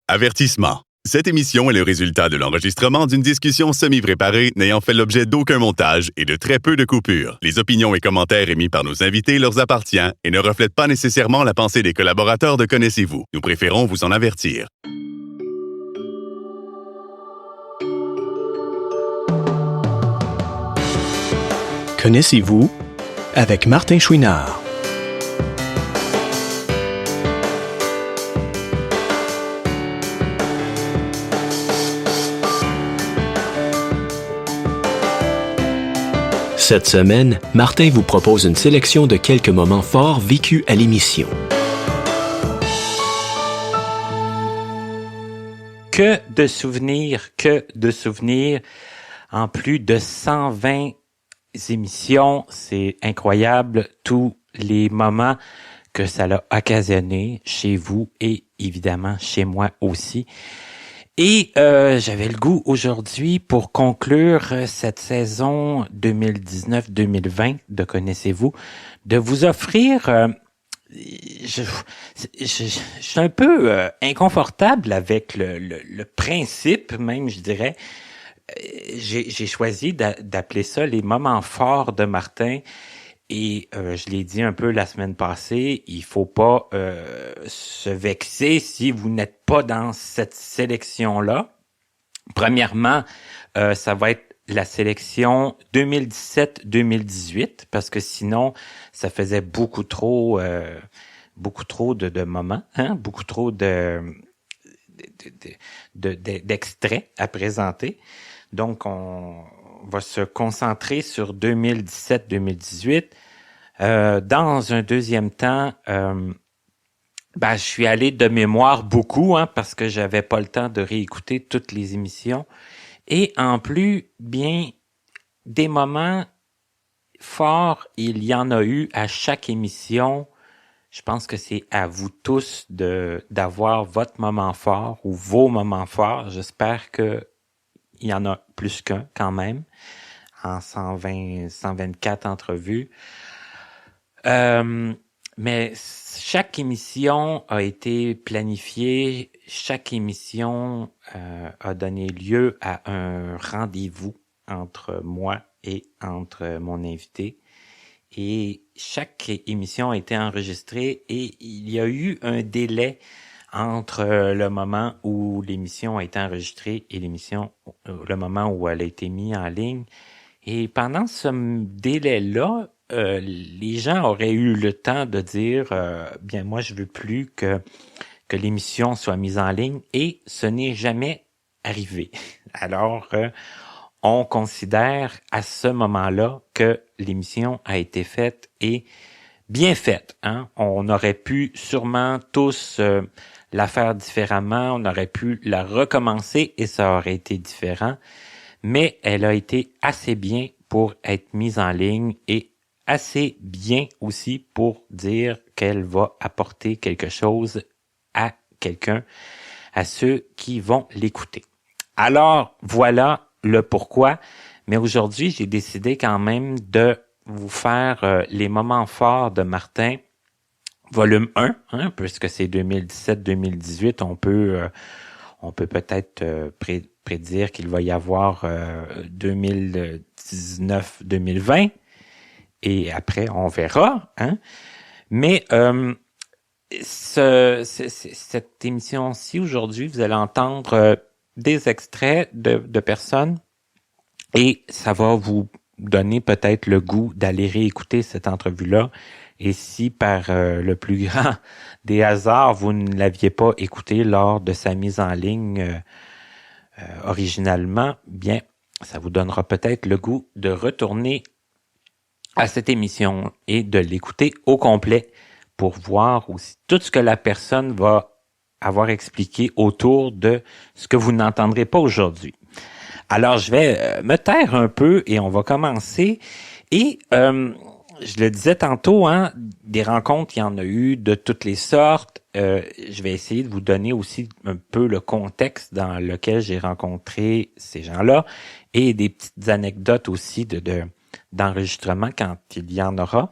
Avertissement. Cette émission est le résultat de l'enregistrement d'une discussion semi-préparée n'ayant fait l'objet d'aucun montage et de très peu de coupures. Les opinions et commentaires émis par nos invités leur appartiennent et ne reflètent pas nécessairement la pensée des collaborateurs de Connaissez-vous. Nous préférons vous en avertir. Connaissez-vous avec Martin Chouinard. Cette semaine, Martin vous propose une sélection de quelques moments forts vécus à l'émission. Que de souvenirs en plus de 120 émissions. C'est incroyable tous les moments que ça a occasionné chez vous et évidemment chez moi aussi. Et j'avais le goût aujourd'hui pour conclure cette saison 2019-2020 de Connaissez-vous, de vous offrir... Je suis un peu inconfortable avec le principe, même je dirais. J'ai choisi d'appeler ça les moments forts de Martin. Et je l'ai dit un peu la semaine passée, il faut pas se vexer si vous n'êtes pas dans cette sélection-là. Premièrement, ça va être la sélection 2017-2018, parce que sinon, ça faisait beaucoup trop de moments, beaucoup trop d'extraits à présenter. Donc, on va se concentrer sur 2017-2018. Dans un deuxième temps, je suis allé de mémoire beaucoup, parce que j'avais pas le temps de réécouter toutes les émissions. Et en plus, bien, des moments forts, il y en a eu à chaque émission. Je pense que c'est à vous tous d'avoir votre moment fort ou vos moments forts. J'espère que il y en a plus qu'un quand même, en 124 entrevues. Mais chaque émission a été planifiée, chaque émission a donné lieu à un rendez-vous entre moi et entre mon invité. Et chaque émission a été enregistrée et il y a eu un délai entre le moment où l'émission a été enregistrée et le moment où elle a été mise en ligne. Et pendant ce délai-là, les gens auraient eu le temps de dire bien moi je veux plus que l'émission soit mise en ligne, et ce n'est jamais arrivé. Alors on considère à ce moment-là que l'émission a été faite et bien faite. On aurait pu sûrement tous la faire différemment, on aurait pu la recommencer et ça aurait été différent, mais elle a été assez bien pour être mise en ligne et assez bien aussi pour dire qu'elle va apporter quelque chose à quelqu'un, à ceux qui vont l'écouter. Alors, voilà le pourquoi, mais aujourd'hui, j'ai décidé quand même de vous faire les moments forts de Martin, volume 1, puisque c'est 2017-2018, on peut peut-être prédire qu'il va y avoir 2019-2020, et après, on verra. Mais cette émission-ci, aujourd'hui, vous allez entendre des extraits de personnes, et ça va vous donner peut-être le goût d'aller réécouter cette entrevue-là. Et si par le plus grand des hasards, vous ne l'aviez pas écouté lors de sa mise en ligne originalement, bien, ça vous donnera peut-être le goût de retourner à cette émission et de l'écouter au complet pour voir aussi tout ce que la personne va avoir expliqué autour de ce que vous n'entendrez pas aujourd'hui. Alors, je vais me taire un peu et on va commencer. Et je le disais tantôt, des rencontres, il y en a eu de toutes les sortes. Je vais essayer de vous donner aussi un peu le contexte dans lequel j'ai rencontré ces gens-là et des petites anecdotes aussi d'enregistrement quand il y en aura.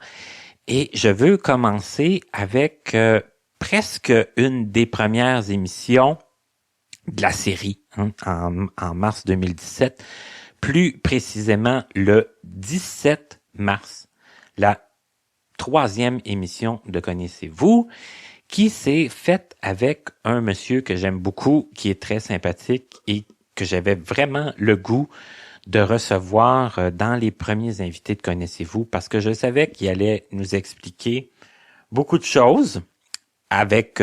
Et je veux commencer avec presque une des premières émissions de la série en mars 2017, plus précisément le 17 mars, la 3e émission de Connaissez-vous, qui s'est faite avec un monsieur que j'aime beaucoup, qui est très sympathique et que j'avais vraiment le goût de recevoir dans les premiers invités de Connaissez-vous, parce que je savais qu'il allait nous expliquer beaucoup de choses avec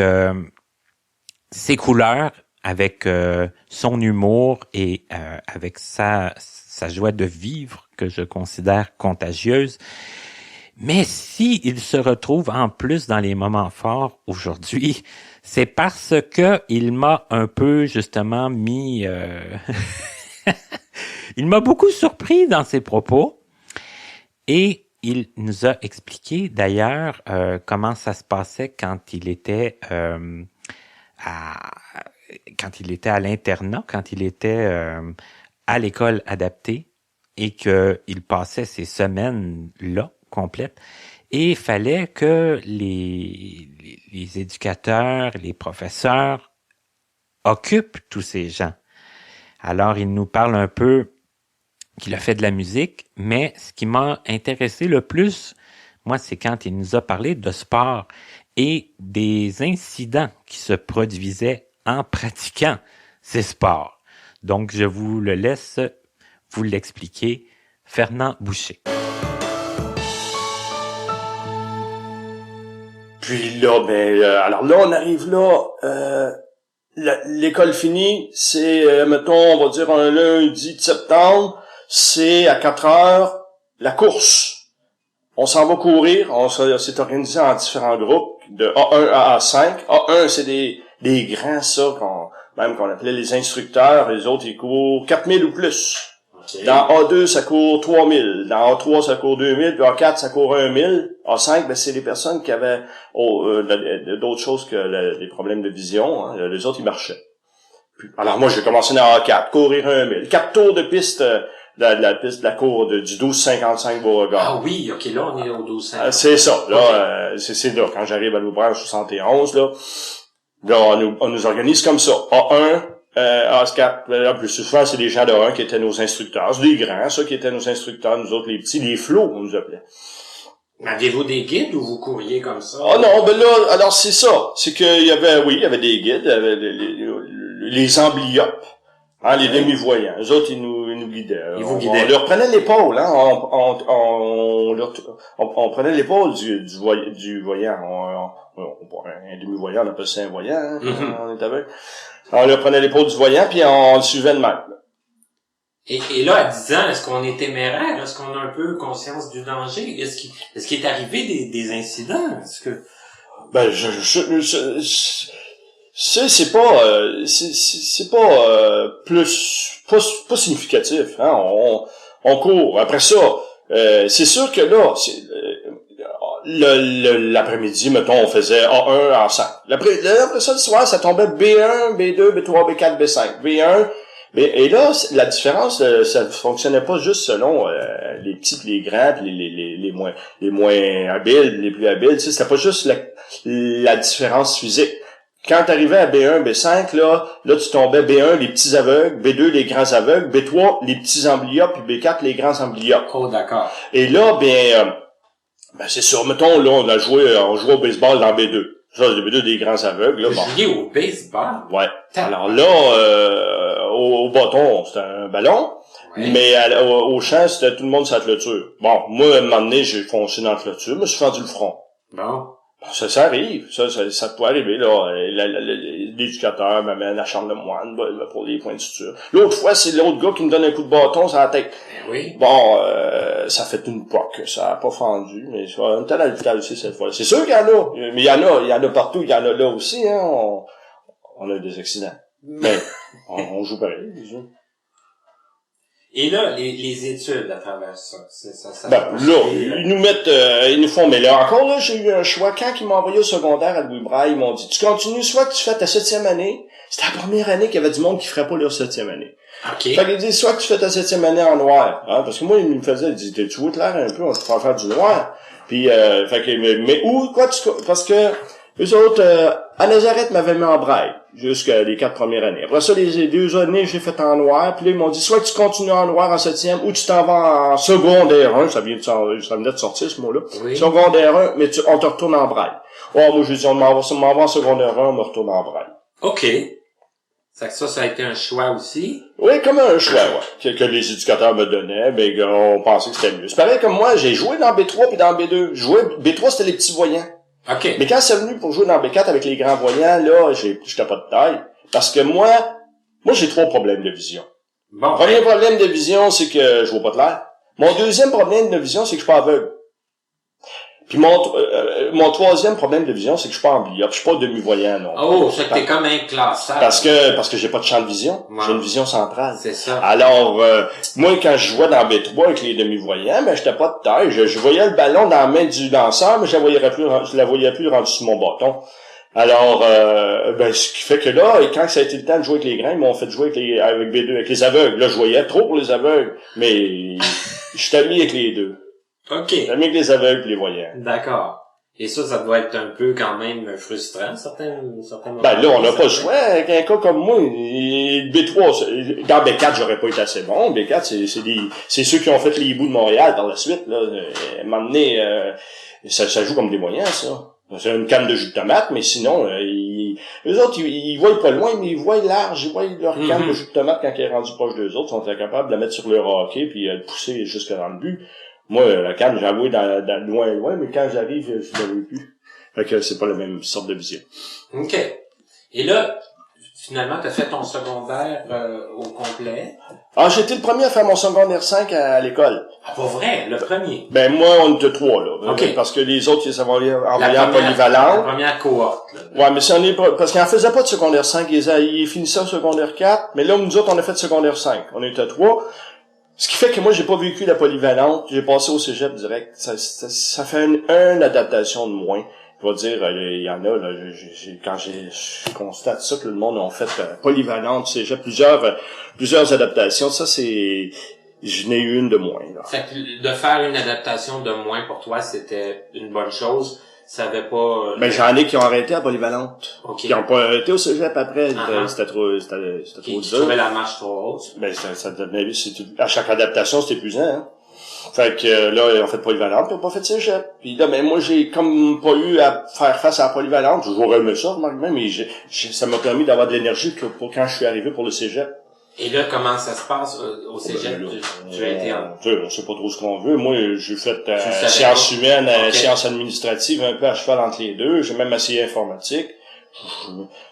ses couleurs, avec son humour et avec sa joie de vivre que je considère contagieuse. Mais si il se retrouve en plus dans les moments forts aujourd'hui, c'est parce que il m'a un peu justement mis... il m'a beaucoup surpris dans ses propos et il nous a expliqué d'ailleurs comment ça se passait quand il était à l'internat, quand il était à l'école adaptée et qu'il passait ces semaines-là complètes. Et il fallait que les éducateurs, les professeurs occupent tous ces gens. Alors, il nous parle un peu qu'il a fait de la musique, mais ce qui m'a intéressé le plus, moi, c'est quand il nous a parlé de sport et des incidents qui se produisaient en pratiquant ces sports. Donc, je vous le laisse vous l'expliquer. Fernand Boucher. Puis là, alors là, on arrive là, l'école finie, c'est, mettons, on va dire un lundi de septembre, c'est à 4 heures, la course. On s'en va courir, on s'est organisé en différents groupes, de A1 à A5. A1, c'est des grands, ça, qu'on appelait les instructeurs, les autres, ils courent 4000 ou plus. Okay. Dans A2, ça court 3000. Dans A3, ça court 2000. Puis A4, ça court 1000. A5, c'est les personnes qui avaient d'autres choses que des problèmes de vision. Hein. Les autres, ils marchaient. Puis, alors moi, j'ai commencé dans A4, courir 1000. 4 tours de piste, la piste de la cour du 1255 Beauregard. Ah oui, ok, là, on est au 1255. C'est ça. Là, okay. C'est là, quand j'arrive à l'ouvrage 71, là, on nous organise comme ça. A1, A4, là, plus souvent, c'est des gens de 1 qui étaient nos instructeurs. C'est des grands, ça, qui étaient nos instructeurs, nous autres, les petits, les flots, on nous appelait. Aviez-vous des guides ou vous couriez comme ça? Ah non, là, alors c'est ça. C'est qu'il y avait, il y avait des guides, il y avait les amblyopes, hein, les demi-voyants. Eux autres, ils nous guidaient. Ils vous guidaient. On leur prenait l'épaule, hein, on prenait l'épaule du voyant. Un demi-voyant, on appelle ça un voyant, hein, on est aveugle. On leur prenait l'épaule du voyant, puis on le suivait de même. Et là, à 10 ans, est-ce qu'on est téméraire? Est-ce qu'on a un peu conscience du danger? Est-ce qu'il est arrivé des incidents? Est-ce que... c'est pas significatif, hein. On court. Après ça, c'est sûr que là, l'après-midi, mettons, on faisait A1, A5. Après ça, le soir, ça tombait B1, B2, B3, B4, B5. B1, et là, la différence, ça fonctionnait pas juste selon les petits et les grands, pis les moins habiles, les plus habiles. Tu sais, c'était pas juste la différence physique. Quand t'arrivais à B1, B5, là, tu tombais B1, les petits aveugles, B2, les grands aveugles, B3, les petits amblyopes, puis B4, les grands amblyopes. Oh, d'accord. Et là, c'est sûr, mettons, là, on jouait au baseball dans B2. Ça, c'est B2 des grands aveugles, là. Vous jouiez au baseball? Ouais. Alors là, au bâton, c'était un ballon. Ouais. Mais au champ, c'était tout le monde sa clôture. Bon, moi, à un moment donné, j'ai foncé dans la clôture, je me suis fendu le front. Bon. Ça arrive, ça peut arriver, là. L'éducateur m'amène à la chambre de moine pour les points de suture. L'autre fois, c'est l'autre gars qui me donne un coup de bâton sur la tête. Oui. Bon, ça fait une poque, ça a pas fendu, mais on était à l'hôpital aussi cette fois. C'est sûr qu'il y en a, mais il y en a partout, il y en a là aussi, hein. On a des accidents. Mais on joue pareil, les yeux. Et là, les études à travers ça, là, ils nous mettent, ils nous font, mais là, encore là, j'ai eu un choix. Quand ils m'ont envoyé au secondaire à Louis Braille, ils m'ont dit, tu continues, soit que tu fais ta 7e année. C'était la première année qu'il y avait du monde qui ferait pas leur 7e année. OK. Fait qu'ils disent, soit que tu fais ta 7e année en noir, hein, parce que moi, ils me faisaient, ils disaient, tu veux clair un peu, on te fera faire du noir. Puis, fait que, mais où, quoi, parce que, eux autres, À Nazareth, m'avait mis en braille, jusqu'à les 4 premières années. Après ça, les 2 années, j'ai fait en noir, puis là, ils m'ont dit, soit tu continues en noir en 7e, ou tu t'en vas en secondaire 1, ça venait de sortir, ce mot-là. Oui. Secondaire 1, mais on te retourne en braille. Oh, moi, j'ai dit, on m'en va en secondaire 1, on me retourne en braille. OK. Ça a été un choix aussi. Oui, comme un choix, ouais, que les éducateurs me donnaient, ben, on pensait que c'était mieux. C'est pareil comme moi, j'ai joué dans B3 puis dans B2. B3, c'était les petits voyants. OK. Mais quand c'est venu pour jouer dans B4 avec les grands voyants, là, j'étais pas de taille. Parce que moi, j'ai 3 problèmes de vision. Bon. Premier problème de vision, c'est que je vois pas de l'air. Mon deuxième problème de vision, c'est que je suis pas aveugle. Puis mon troisième problème de vision, c'est que je suis pas amblyophe, je suis pas demi-voyant, non. Oh, ça que t'es comme inclassable. Parce que j'ai pas de champ de vision. Ouais. J'ai une vision centrale. C'est ça. Alors, moi, quand je jouais dans B3 avec les demi-voyants, ben, j'étais pas de taille. Je voyais le ballon dans la main du lanceur, mais je la voyais plus rendu sur mon bâton. Alors, ce qui fait que là, et quand ça a été le temps de jouer avec les grands, ils m'ont fait jouer avec B2, avec les aveugles. Là, je voyais trop pour les aveugles, mais j'étais mis avec les deux. OK. J'étais mis avec les aveugles et les voyants. D'accord. Et ça doit être un peu quand même frustrant, certains moments. Ben là, on n'a pas le choix. Avec un cas comme moi, B3, dans B4, j'aurais pas été assez bon. B4, c'est ceux qui ont fait les bouts de Montréal par la suite, là. M'emmener, ça joue comme des moyens, ça. C'est une canne de jus de tomate, mais sinon, eux autres, ils voient pas loin, mais ils voient large, ils voient leur canne de jus de tomate quand elle est rendue proche d'eux autres, ils sont capables de la mettre sur le hockey puis de pousser jusque dans le but. Moi, la canne, j'ai avoué dans loin, mais quand j'arrive, je la vois plus. Fait que c'est pas la même sorte de vision. OK. Et là, finalement, t'as fait ton secondaire au complet. Ah, j'ai été le premier à faire mon secondaire 5 à l'école. Ah, pas vrai, le premier. Ben, moi, on était 3, là. OK. Parce que les autres, ils s'envoyaient en La polyvalente. première cohorte, là. Ouais, mais si on est pas, parce qu'ils en faisaient pas de secondaire 5, ils finissaient au secondaire 4, mais là, nous autres, on a fait secondaire 5. On était 3. Ce qui fait que moi, j'ai pas vécu la polyvalente, j'ai passé au cégep direct. Ça fait une adaptation de moins. Je vais dire, il y en a, là, quand je constate ça, que le monde a fait polyvalente, cégep, plusieurs adaptations. Ça, je n'ai eu une de moins, là. Fait que de faire une adaptation de moins pour toi, c'était une bonne chose. Ça avait pas... Ben, j'en ai qui ont arrêté à polyvalente. OK. Qui ont pas arrêté au cégep après. C'était trop Qui dur. trouvait la marche trop haute. Ben, ça devenait, à chaque adaptation, c'était épuisant, hein. Fait que, là, ils ont fait polyvalente, puis ils ont pas fait cégep. Puis là, ben, moi, j'ai comme pas eu à faire face à la polyvalente. J'aurais aimé ça, remarque-moi, mais ça m'a permis d'avoir de l'énergie pour quand je suis arrivé pour le cégep. Et là, comment ça se passe au cégep? Tu as été en... On sait pas trop ce qu'on veut. Moi, j'ai fait savais sciences pas? humaines, Okay. sciences administratives, un peu à cheval entre les deux. J'ai même essayé informatique.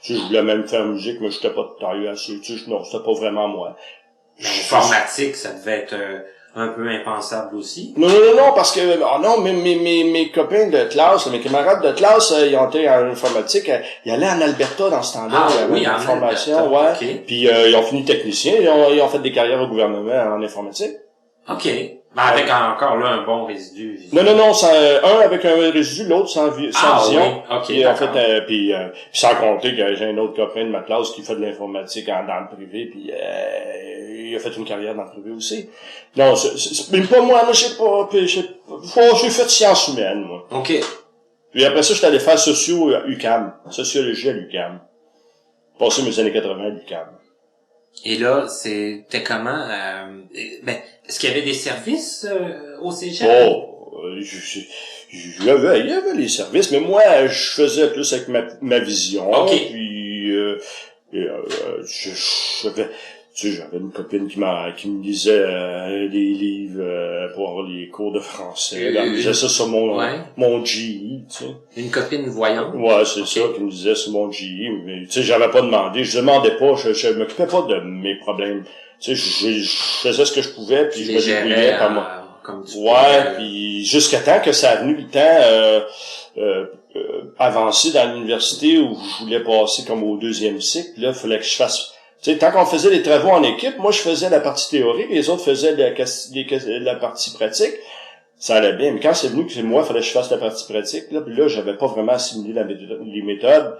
Je voulais même faire musique, mais j'étais pas de taille assez. Non, c'était pas vraiment moi. Informatique, ça devait être un peu impensable aussi. Non, parce que mes copains de classe, mes camarades de classe, ils ont été en informatique, ils allaient en Alberta dans ce temps-là, Oui, en formation, Alberta, ouais. okay. Puis ils ont fini technicien, ils ont fait des carrières au gouvernement en informatique. OK. Ben, avec encore là un bon résidu. Non, un avec un résidu, l'autre sans vision. Oui. OK. Puis en fait, puis sans compter que j'ai un autre copain de ma classe qui fait de l'informatique dans le privé, puis il a fait une carrière dans le privé aussi. Non, même pas moi, j'ai fait sciences humaines, moi. OK. Puis après ça, j'étais allé faire sociologie à l'UQAM. Passé mes années 80 à l'UQAM. Et là, c'était comment? Est-ce qu'il y avait des services au cégep? Il y avait les services, mais moi, je faisais plus avec ma vision. Okay. Puis j'avais une copine qui me lisait des livres pour les cours de français. Elle me disait ça sur mon GE, tu sais. Une copine voyante? Ouais, c'est ça, qui me disait sur mon GE. Mais tu sais, j'avais pas demandé, je demandais pas, je m'occupais pas de mes problèmes. Tu sais, je faisais ce que je pouvais, puis je me débrouillais par moi. Puis jusqu'à temps que ça a venu le temps avancé dans l'université où je voulais passer comme au 2e cycle, là, il fallait que je fasse... Tu sais, tant qu'on faisait les travaux en équipe, moi, je faisais la partie théorique, les autres faisaient la partie pratique. Ça allait bien. Mais quand c'est venu que c'est moi, il fallait que je fasse la partie pratique, là, puis là, j'avais pas vraiment assimilé les méthodes.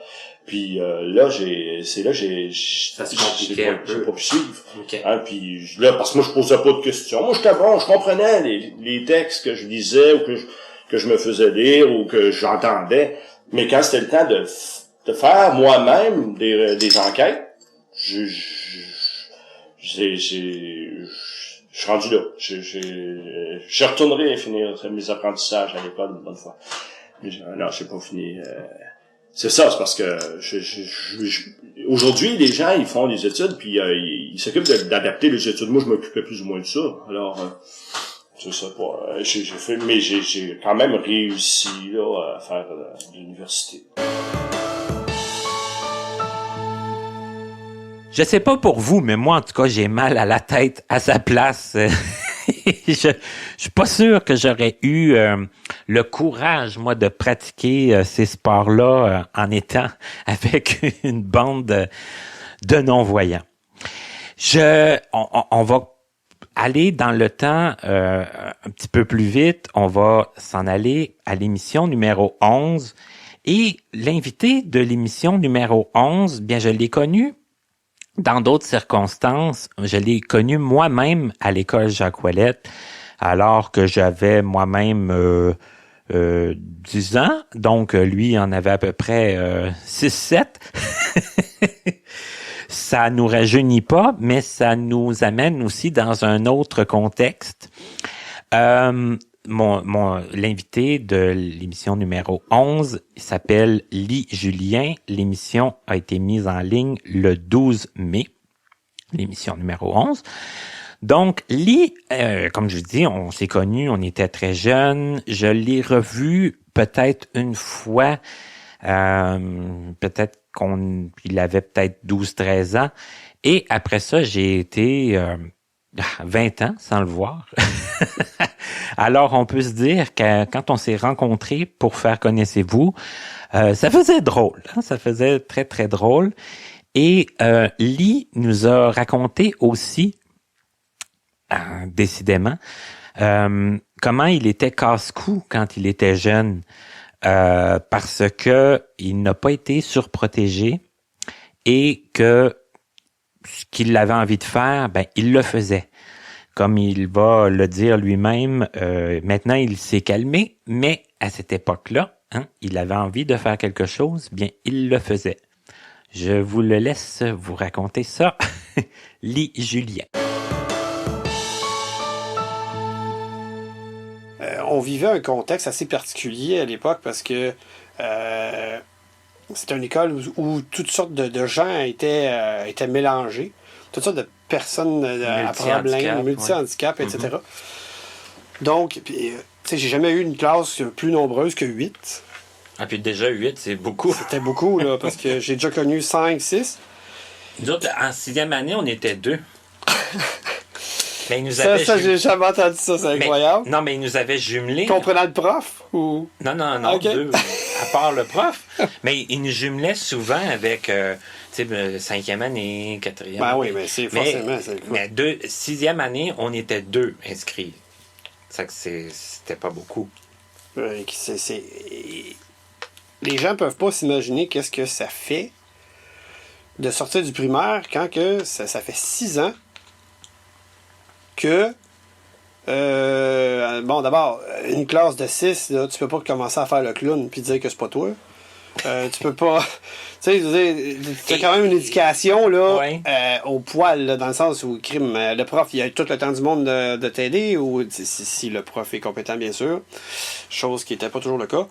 Puis là, j'ai ça se compliquait un peu. J'ai pas pu suivre. Okay. Hein, puis là, parce que moi, je posais pas de questions. Moi, j'étais bon, je comprenais les textes que je lisais ou que je me faisais lire ou que j'entendais. Mais quand c'était le temps de de faire moi-même des enquêtes, je suis rendu là. Je retournerai finir mes apprentissages à l'école une bonne fois. Mais non, j'ai pas fini. C'est ça, c'est parce que aujourd'hui, les gens, ils font des études, puis ils s'occupent d'adapter les études. Moi, je m'occupais plus ou moins de ça. Alors, c'est ça. J'ai quand même réussi là à faire de l'université. Je sais pas pour vous, mais moi, en tout cas, j'ai mal à la tête à sa place. Je suis pas sûr que j'aurais eu le courage, moi, de pratiquer ces sports-là en étant avec une bande de non-voyants. On va aller dans le temps un petit peu plus vite. On va s'en aller à l'émission numéro 11. Et l'invité de l'émission numéro 11, bien, je l'ai connu dans d'autres circonstances. Je l'ai connu moi-même à l'école Jacques Ouellette, alors que j'avais moi-même 10 ans. Donc, lui en avait à peu près 6-7. Ça nous rajeunit pas, mais ça nous amène aussi dans un autre contexte. L'invité de l'émission numéro 11 s'appelle Lee Julien. L'émission a été mise en ligne le 12 mai, l'émission numéro 11. Donc, Lee, comme je dis, on s'est connus, on était très jeunes. Je l'ai revu peut-être une fois, peut-être il avait peut-être 12-13 ans. Et après ça, j'ai été 20 ans sans le voir. Alors, on peut se dire que quand on s'est rencontrés pour faire Connaissez-vous, ça faisait drôle. Hein? Ça faisait très, très drôle. Et Lee nous a raconté aussi, décidément, comment il était casse-cou quand il était jeune, parce que il n'a pas été surprotégé et que ce qu'il avait envie de faire, ben il le faisait. Comme il va le dire lui-même, maintenant il s'est calmé, mais à cette époque-là, il avait envie de faire quelque chose, bien il le faisait. Je vous le laisse vous raconter ça. Lee Julien. On vivait un contexte assez particulier à l'époque parce que c'était une école où toutes sortes de gens étaient mélangés. Toutes sortes de personnes à problème, multi-handicap, etc. Donc, tu sais, j'ai jamais eu une classe plus nombreuse que 8. Ah, puis déjà 8, c'est beaucoup. C'était beaucoup, là, parce que j'ai déjà connu 5, 6. Nous autres, en 6e année, on était 2. Mais il nous ça, avait j'ai jamais entendu ça, c'est incroyable. Non, mais il nous avait jumelés. Comprenant le prof? Ou... Non, okay. 2. À part le prof. Mais il nous jumelait souvent avec, tu sais, 5e année, 4e ben année. Oui, mais c'est forcément... Mais 6e année, on était 2 inscrits. Ça que c'était pas beaucoup. Les gens peuvent pas s'imaginer qu'est-ce que ça fait de sortir du primaire quand que ça fait 6 ans que bon, d'abord, une classe de 6, là, tu peux pas commencer à faire le clown puis dire que c'est pas toi. Tu peux pas... Tu sais, tu as quand même une éducation là, ouais. Au poil, là, dans le sens où le prof, il a tout le temps du monde de t'aider, ou si le prof est compétent, bien sûr. Chose qui n'était pas toujours le cas.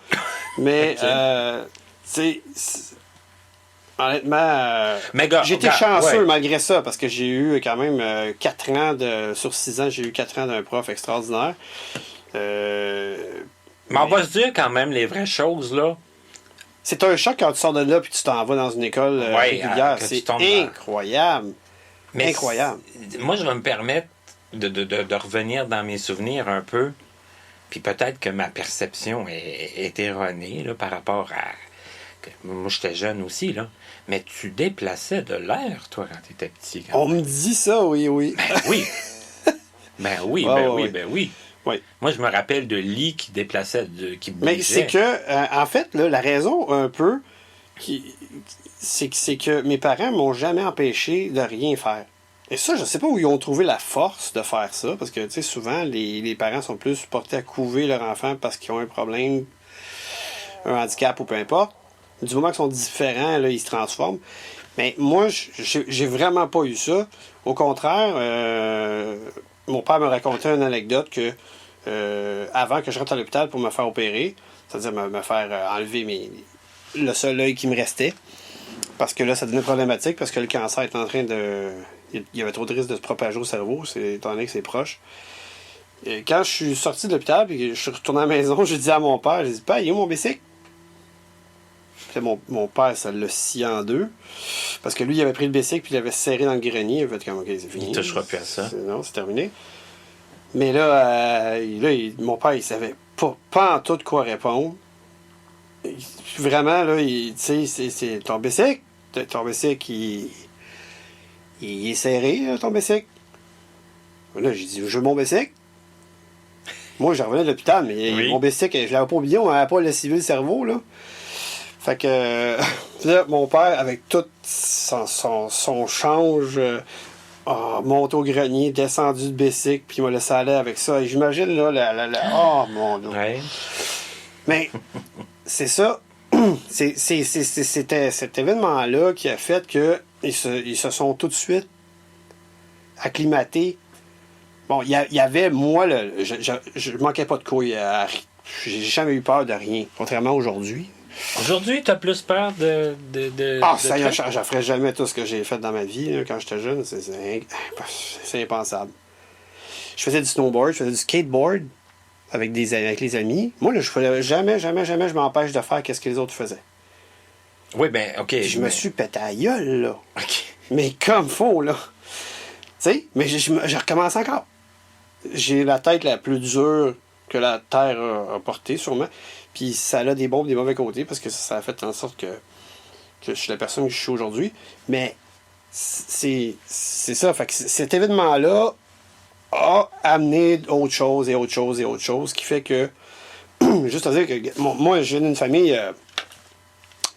Mais, okay. Honnêtement, j'ai été chanceux malgré ça, parce que j'ai eu quand même 4 ans sur 6 ans, j'ai eu 4 ans d'un prof extraordinaire. Mais on va se dire quand même les vraies choses, là. C'est un choc quand tu sors de là puis tu t'en vas dans une école régulière. C'est incroyable. Mais incroyable. Moi, je vais me permettre de revenir dans mes souvenirs un peu, puis peut-être que ma perception est erronée là, par rapport à... Moi, j'étais jeune aussi, là. Mais tu déplaçais de l'air, toi, quand tu étais petit. On me dit ça, oui. Ben oui. Oui. Moi, je me rappelle de Lee qui déplaçait, qui bougeait. Mais c'est que, en fait, là, la raison, un peu, c'est que mes parents m'ont jamais empêché de rien faire. Et ça, je sais pas où ils ont trouvé la force de faire ça, parce que, tu sais, souvent, les parents sont plus portés à couver leur enfant parce qu'ils ont un problème, un handicap ou peu importe. Du moment qu'ils sont différents, là, ils se transforment. Mais moi, j'ai vraiment pas eu ça. Au contraire, mon père me racontait une anecdote que avant que je rentre à l'hôpital pour me faire opérer, c'est-à-dire me faire enlever le seul œil qui me restait, parce que là, ça devenait problématique, parce que le cancer est en train de... Il y avait trop de risques de se propager au cerveau, étant donné que c'est proche. Et quand je suis sorti de l'hôpital, puis je suis retourné à la maison, j'ai dit à mon père, j'ai dit, Père, il est où mon bicycle? Puis mon père, ça l'a scié en deux. Parce que lui, il avait pris le bicycle, puis il l'avait serré dans le grenier. Il avait fait comme, OK, c'est fini. Il touchera plus à ça. Non, c'est terminé. Mais là, mon père, il savait pas en tout quoi répondre. Vraiment, là, tu sais, c'est ton bicycle. Ton bicycle, il est serré, là, ton bicycle. Là, j'ai dit, je veux mon bicycle. Moi, je revenais de l'hôpital, mais oui. Mon bicycle, je l'avais pas oublié, on n'avait pas lessivé le cerveau, là. Fait que là, mon père, avec tout son change, monté au grenier, descendu de bicycle, puis il m'a laissé aller avec ça. Et j'imagine, là, oh mon Dieu. Ouais. Mais c'est ça. C'était cet événement-là qui a fait qu'ils se sont tout de suite acclimatés. Bon, il y avait, moi, je manquais pas de couilles. J'ai jamais eu peur de rien, contrairement à aujourd'hui. Aujourd'hui, t'as plus peur de Ça y est, je ferais jamais tout ce que j'ai fait dans ma vie là, quand j'étais jeune. C'est impensable. Je faisais du snowboard, je faisais du skateboard avec les amis. Moi, là, je faisais jamais, je m'empêche de faire ce que les autres faisaient. Oui, ben, OK. Puis je me suis pété à gueule, là. OK. Mais comme faut, là. Tu sais, mais je recommence encore. J'ai la tête la plus dure que la Terre a portée, sûrement. Puis ça a des bons et des mauvais côtés, parce que ça a fait en sorte que je suis la personne que je suis aujourd'hui. Mais c'est ça. Fait que cet événement-là a amené autre chose, qui fait que, juste à dire que, moi, je viens d'une famille,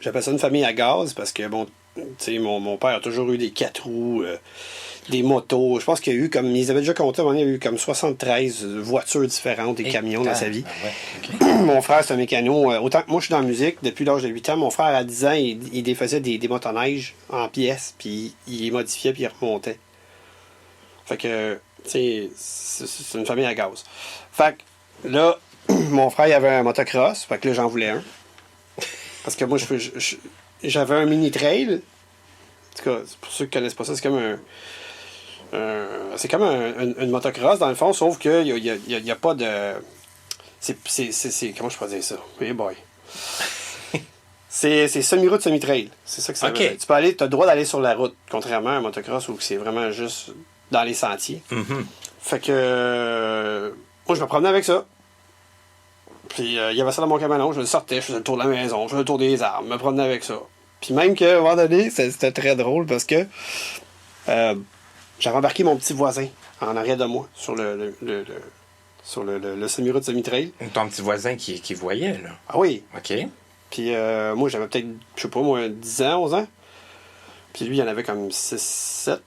j'appelle ça une famille à gaz, parce que, bon, tu sais, mon père a toujours eu des 4 roues, des motos. Je pense qu'il y a eu comme, ils avaient déjà compté, à un moment donné, il y a eu comme 73 voitures différentes, des camions dans sa vie. Ouais, okay. Mon frère, c'est un mécano. Autant que moi, je suis dans la musique depuis l'âge de 8 ans. Mon frère, à 10 ans, il défaisait des motoneiges en pièces, puis il les modifiait, puis il remontait. Fait que, tu sais, c'est une famille à gaz. Fait que, là, mon frère, il avait un motocross, fait que là, j'en voulais un. Parce que moi, j'avais un mini-trail. En tout cas, pour ceux qui connaissent pas ça, c'est comme c'est comme une motocross, dans le fond, sauf qu'il n'y a pas de... Comment je peux dire ça? Hey boy. C'est semi-route, semi-trail. C'est ça que ça veut dire. Tu as le droit d'aller sur la route, contrairement à un motocross où c'est vraiment juste dans les sentiers. Mm-hmm. Fait que... moi, je me promenais avec ça. Puis il y avait ça dans mon camion, je le sortais, je faisais le tour de la maison, je faisais le tour des arbres, je me promenais avec ça. Puis même qu'à un moment donné, c'était très drôle parce que j'avais embarqué mon petit voisin en arrière de moi sur le semi-route semi-trail. Ton petit voisin qui voyait, là. Ah oui. OK. Puis moi, j'avais peut-être, je sais pas, moi, 10 ans, 11 ans. Puis lui, il en avait comme 6, 7.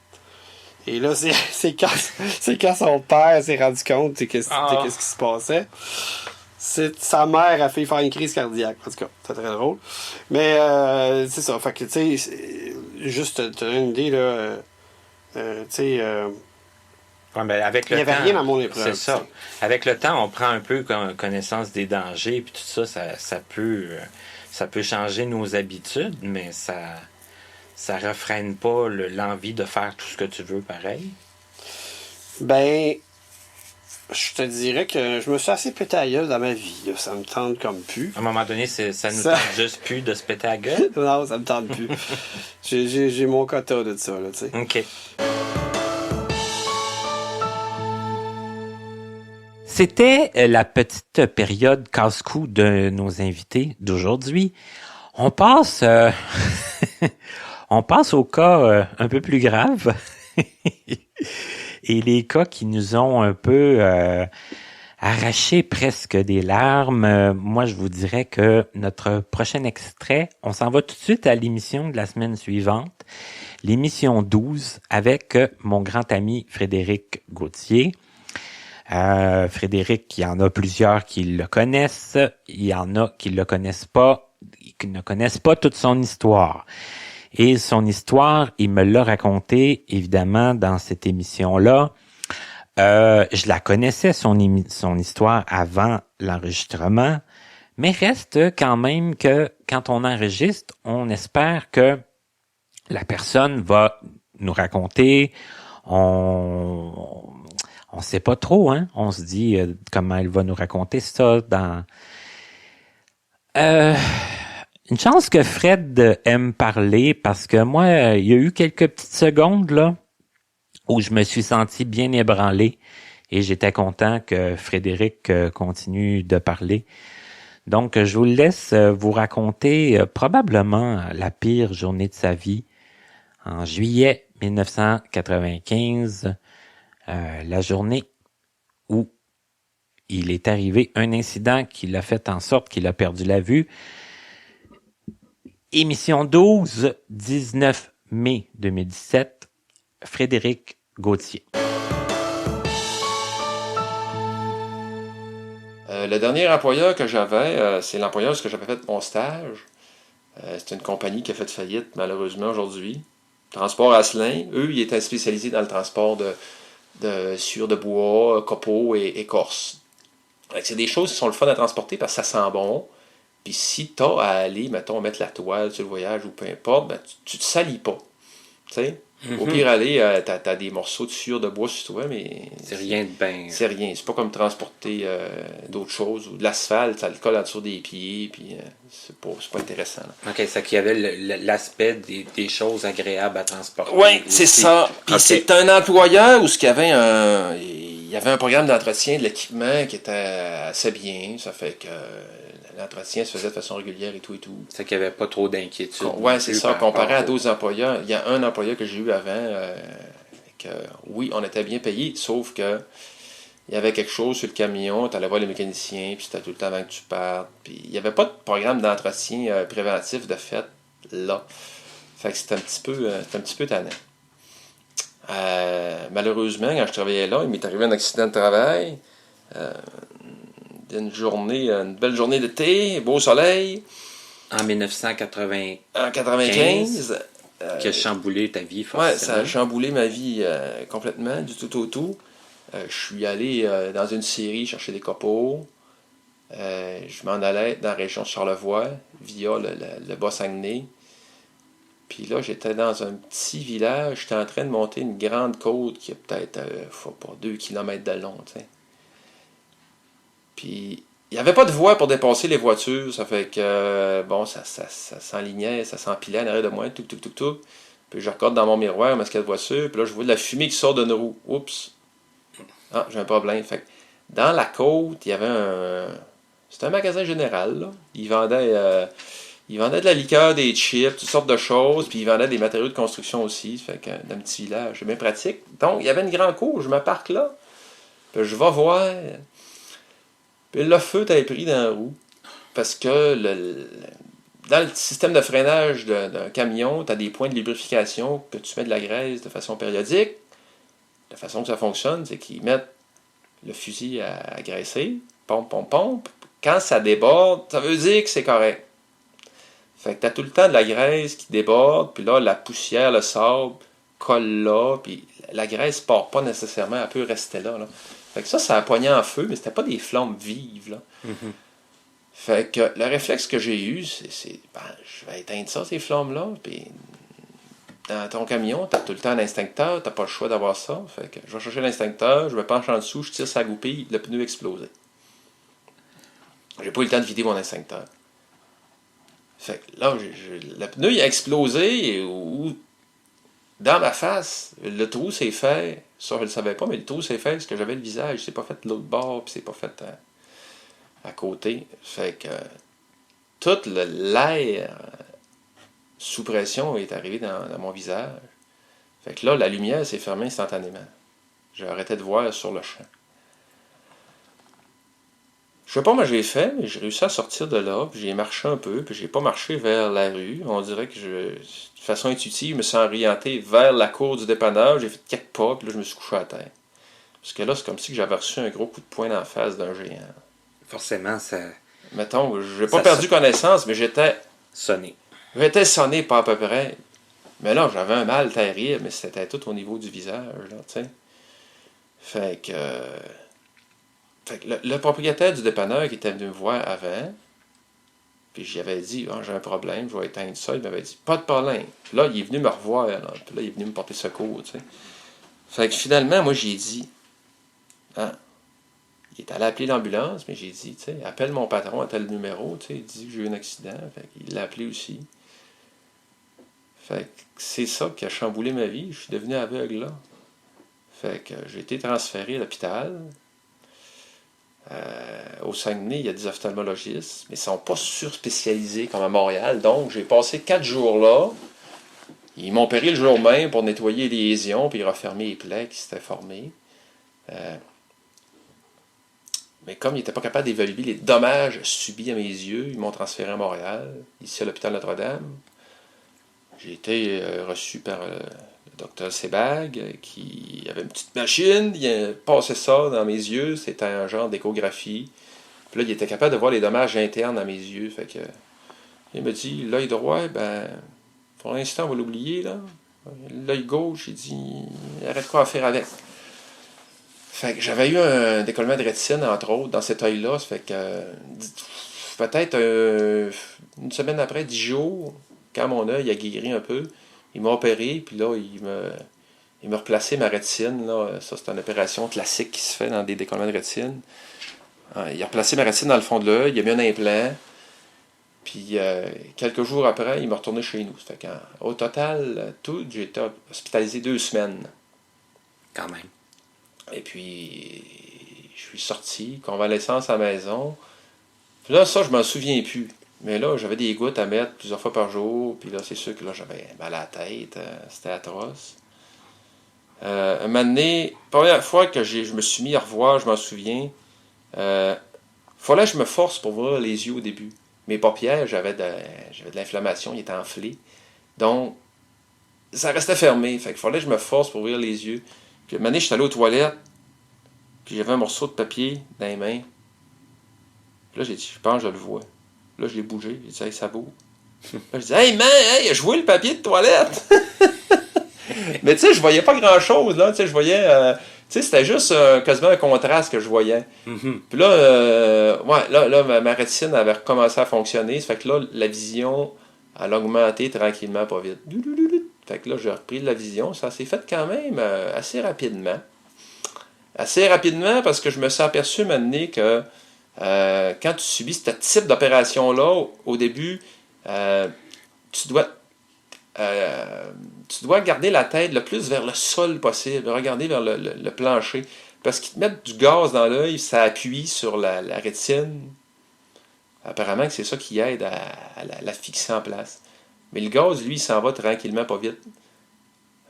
Et là, c'est quand son père s'est rendu compte de qu'est-ce qui se passait. Sa mère a fait faire une crise cardiaque. En tout cas, c'est très drôle. Mais c'est ça. Fait que, tu sais, juste te donner une idée, là, tu sais... Ouais, ben avec le il n'y avait temps, rien dans mon épreuve. C'est ça. Avec le temps, on prend un peu connaissance des dangers, puis tout ça, ça peut changer nos habitudes, mais ça refrène pas l'envie de faire tout ce que tu veux pareil. Ben... Je te dirais que je me suis assez pété à gueule dans ma vie. Là. Ça me tente comme plus. À un moment donné, ça nous tente juste plus de se péter à la gueule? Non, ça me tente plus. J'ai mon quota de ça, là, tu sais. OK. C'était la petite période casse-cou de nos invités d'aujourd'hui. On passe au cas un peu plus grave. Et les cas qui nous ont un peu arraché presque des larmes, moi je vous dirais que notre prochain extrait, on s'en va tout de suite à l'émission de la semaine suivante, l'émission 12, avec mon grand ami Frédéric Gauthier. Frédéric, il y en a plusieurs qui le connaissent, il y en a qui le connaissent pas. ne connaissent pas toute son histoire. Et son histoire, il me l'a raconté, évidemment, dans cette émission-là. Je la connaissais, son histoire, avant l'enregistrement, mais reste quand même que quand on enregistre, on espère que la personne va nous raconter. On sait pas trop, hein. On se dit comment elle va nous raconter ça dans... Une chance que Fred aime parler, parce que moi, il y a eu quelques petites secondes là où je me suis senti bien ébranlé et j'étais content que Frédéric continue de parler. Donc, je vous laisse vous raconter probablement la pire journée de sa vie. En juillet 1995, la journée où il est arrivé un incident qui l'a fait en sorte qu'il a perdu la vue. Émission 12, 19 mai 2017, Frédéric Gauthier. Le dernier employeur que j'avais, c'est l'employeur où j'avais fait mon stage. C'est une compagnie qui a fait faillite, malheureusement, aujourd'hui. Transport Asselin. Eux, ils étaient spécialisés dans le transport de sciure de bois, copeaux et écorce. C'est des choses qui sont le fun à transporter parce que ça sent bon. Puis si tu as à aller, mettons, mettre la toile sur le voyage ou peu importe, ben, tu te salis pas. Tu sais? Au pire, aller, t'as des morceaux de sciure de bois sur toi, mais... C'est rien de bien. C'est rien. C'est pas comme transporter d'autres choses ou de l'asphalte, ça le colle en dessous des pieds, puis c'est pas intéressant. Là. OK, c'est qu'il y avait l'aspect des choses agréables à transporter. Oui, c'est ça. Puis c'est un employeur où il y avait un programme d'entretien de l'équipement qui était assez bien. Ça fait que l'entretien se faisait de façon régulière et tout. C'est qu'il n'y avait pas trop d'inquiétude. Oui, c'est ça. Comparé à d'autres employeurs, il y a un employeur que j'ai eu avant, que oui, on était bien payé, sauf que il y avait quelque chose sur le camion, tu allais voir les mécaniciens, puis c'était tout le temps avant que tu partes. Puis il n'y avait pas de programme d'entretien préventif de fait là. Fait que c'était un petit peu tannant. Malheureusement, quand je travaillais là, il m'est arrivé un accident de travail. Une belle journée d'été, beau soleil. En 1995. En 95. Qui a chamboulé ta vie, forcément. Oui, ça a chamboulé ma vie complètement, du tout au tout. Je suis allé dans une scierie chercher des copeaux. Je m'en allais dans la région de Charlevoix, via le Bas-Saguenay. Puis là, j'étais dans un petit village. J'étais en train de monter une grande côte qui est peut-être 2 km de long, tu sais. Puis, il n'y avait pas de voie pour dépasser les voitures. Ça fait que, ça s'enlignait, ça s'empilait en arrière de moi, tout. Puis, je regarde dans mon miroir, masque de voiture, puis là, je vois de la fumée qui sort d'une roue. Oups! Ah, j'ai un problème. Fait que, dans la côte, il y avait c'était un magasin général, là. Ils vendaient de la liqueur, des chips, toutes sortes de choses, puis ils vendaient des matériaux de construction aussi. Fait que, dans un petit village, c'est bien pratique. Donc, il y avait une grande cour, je me parque là. Puis, je vais voir... Puis le feu t'avait pris dans la roue. Parce que dans le système de freinage d'un camion, tu as des points de lubrification que tu mets de la graisse de façon périodique. La façon que ça fonctionne, c'est qu'ils mettent le fusil à graisser. Pompe. Quand ça déborde, ça veut dire que c'est correct. Fait que tu as tout le temps de la graisse qui déborde, puis là, la poussière, le sable colle là, puis la graisse part pas nécessairement, elle peut rester là. Fait que ça a poigné en feu, mais c'était pas des flammes vives, là. Mm-hmm. Fait que le réflexe que j'ai eu, c'est je vais éteindre ça, ces flammes-là, puis dans ton camion, t'as tout le temps un instincteur, t'as pas le choix d'avoir ça. Fait que je vais chercher l'instincteur, je me penche en dessous, je tire sa goupille, le pneu explosé. J'ai pas eu le temps de vider mon instincteur. Fait que là, le pneu il a explosé, dans ma face, le trou s'est fait, ça je le savais pas, mais le trou s'est fait parce que j'avais le visage, c'est pas fait de l'autre bord, puis c'est pas fait à côté. Fait que tout l'air sous pression est arrivé dans mon visage. Fait que là, la lumière s'est fermée instantanément. J'ai arrêté de voir sur le champ. Je sais pas comment j'ai fait, mais j'ai réussi à sortir de là, puis j'ai marché un peu, puis j'ai pas marché vers la rue. On dirait que de façon intuitive, je me suis orienté vers la cour du dépanneur, j'ai fait quelques pas, puis là, je me suis couché à terre. Parce que là, c'est comme si j'avais reçu un gros coup de poing dans la face d'un géant. Forcément, ça... Mettons, j'ai pas perdu connaissance, mais j'étais Sonné. J'étais sonné pas à peu près. Mais là, j'avais un mal terrible, mais c'était tout au niveau du visage, là, tu sais. Fait que le propriétaire du dépanneur qui était venu me voir avant, puis j'avais dit, j'ai un problème, je vais éteindre ça. Il m'avait dit, pas de problème. Puis là, il est venu me revoir, là. Puis là, il est venu me porter secours, tu sais. Fait que finalement, moi, j'ai dit, il est allé appeler l'ambulance, mais j'ai dit, tu sais, appelle mon patron à tel numéro, tu sais, il dit que j'ai eu un accident. Fait qu'il l'a appelé aussi. Fait que c'est ça qui a chamboulé ma vie. Je suis devenu aveugle, là. Fait que j'ai été transféré à l'hôpital. Au Saguenay, il y a des ophtalmologistes, mais ils ne sont pas surspécialisés comme à Montréal. Donc, j'ai passé 4 jours là. Ils m'ont opéré le jour même pour nettoyer les lésions puis refermer les plaies qui s'étaient formées. Mais comme ils n'étaient pas capables d'évaluer les dommages subis à mes yeux, ils m'ont transféré à Montréal, ici à l'hôpital Notre-Dame. J'ai été reçu par le docteur Sebag, qui avait une petite machine, il passait ça dans mes yeux, c'était un genre d'échographie. Puis là, il était capable de voir les dommages internes à mes yeux. Fait que, il me dit, l'œil droit, pour l'instant, on va l'oublier, là. L'œil gauche, il dit, arrête quoi à faire avec. Fait que j'avais eu un décollement de rétine, entre autres, dans cet œil-là. Ça fait que, peut-être une semaine après, 10 jours, quand mon œil a guéri un peu, il m'a opéré, puis là, il m'a replacé ma rétine. Là. Ça, c'est une opération classique qui se fait dans des décollements de rétine. Il a replacé ma rétine dans le fond de l'œil, il a mis un implant. Puis, quelques jours après, il m'a retourné chez nous. Ça fait qu'au total, j'ai été hospitalisé 2 semaines. Quand même. Et puis, je suis sorti, convalescence à la maison. Puis là, ça, je m'en souviens plus. Mais là, j'avais des gouttes à mettre plusieurs fois par jour. Puis là, c'est sûr que là, j'avais mal à la tête. C'était atroce. Un moment donné, première fois que je me suis mis à revoir, je m'en souviens, fallait que je me force pour voir les yeux au début. Mes paupières, j'avais de l'inflammation, ils étaient enflés. Donc, ça restait fermé. Fait qu'il fallait que je me force pour ouvrir les yeux. Puis, un moment donné, je suis allé aux toilettes. Puis, j'avais un morceau de papier dans les mains. Puis là, j'ai dit, je pense que je le vois. Là, je l'ai bougé. J'ai dit, hey, ça bouge. Là, je dis, hey, man, hey, je vois le papier de toilette. Mais tu sais, je voyais pas grand-chose, là. Tu sais, je voyais... tu sais, c'était juste quasiment un contraste que je voyais. Mm-hmm. Puis là, là, ma rétine avait recommencé à fonctionner. Ça fait que là, la vision, elle a augmenté tranquillement, pas vite. Fait que là, j'ai repris de la vision. Ça s'est fait quand même assez rapidement. Assez rapidement parce que je me suis aperçu un moment donné que quand tu subis ce type d'opération-là, au début, tu dois garder la tête le plus vers le sol possible, regarder vers le plancher. Parce qu'ils te mettent du gaz dans l'œil, ça appuie sur la rétine. Apparemment que c'est ça qui aide à la fixer en place. Mais le gaz, lui, il s'en va tranquillement, pas vite.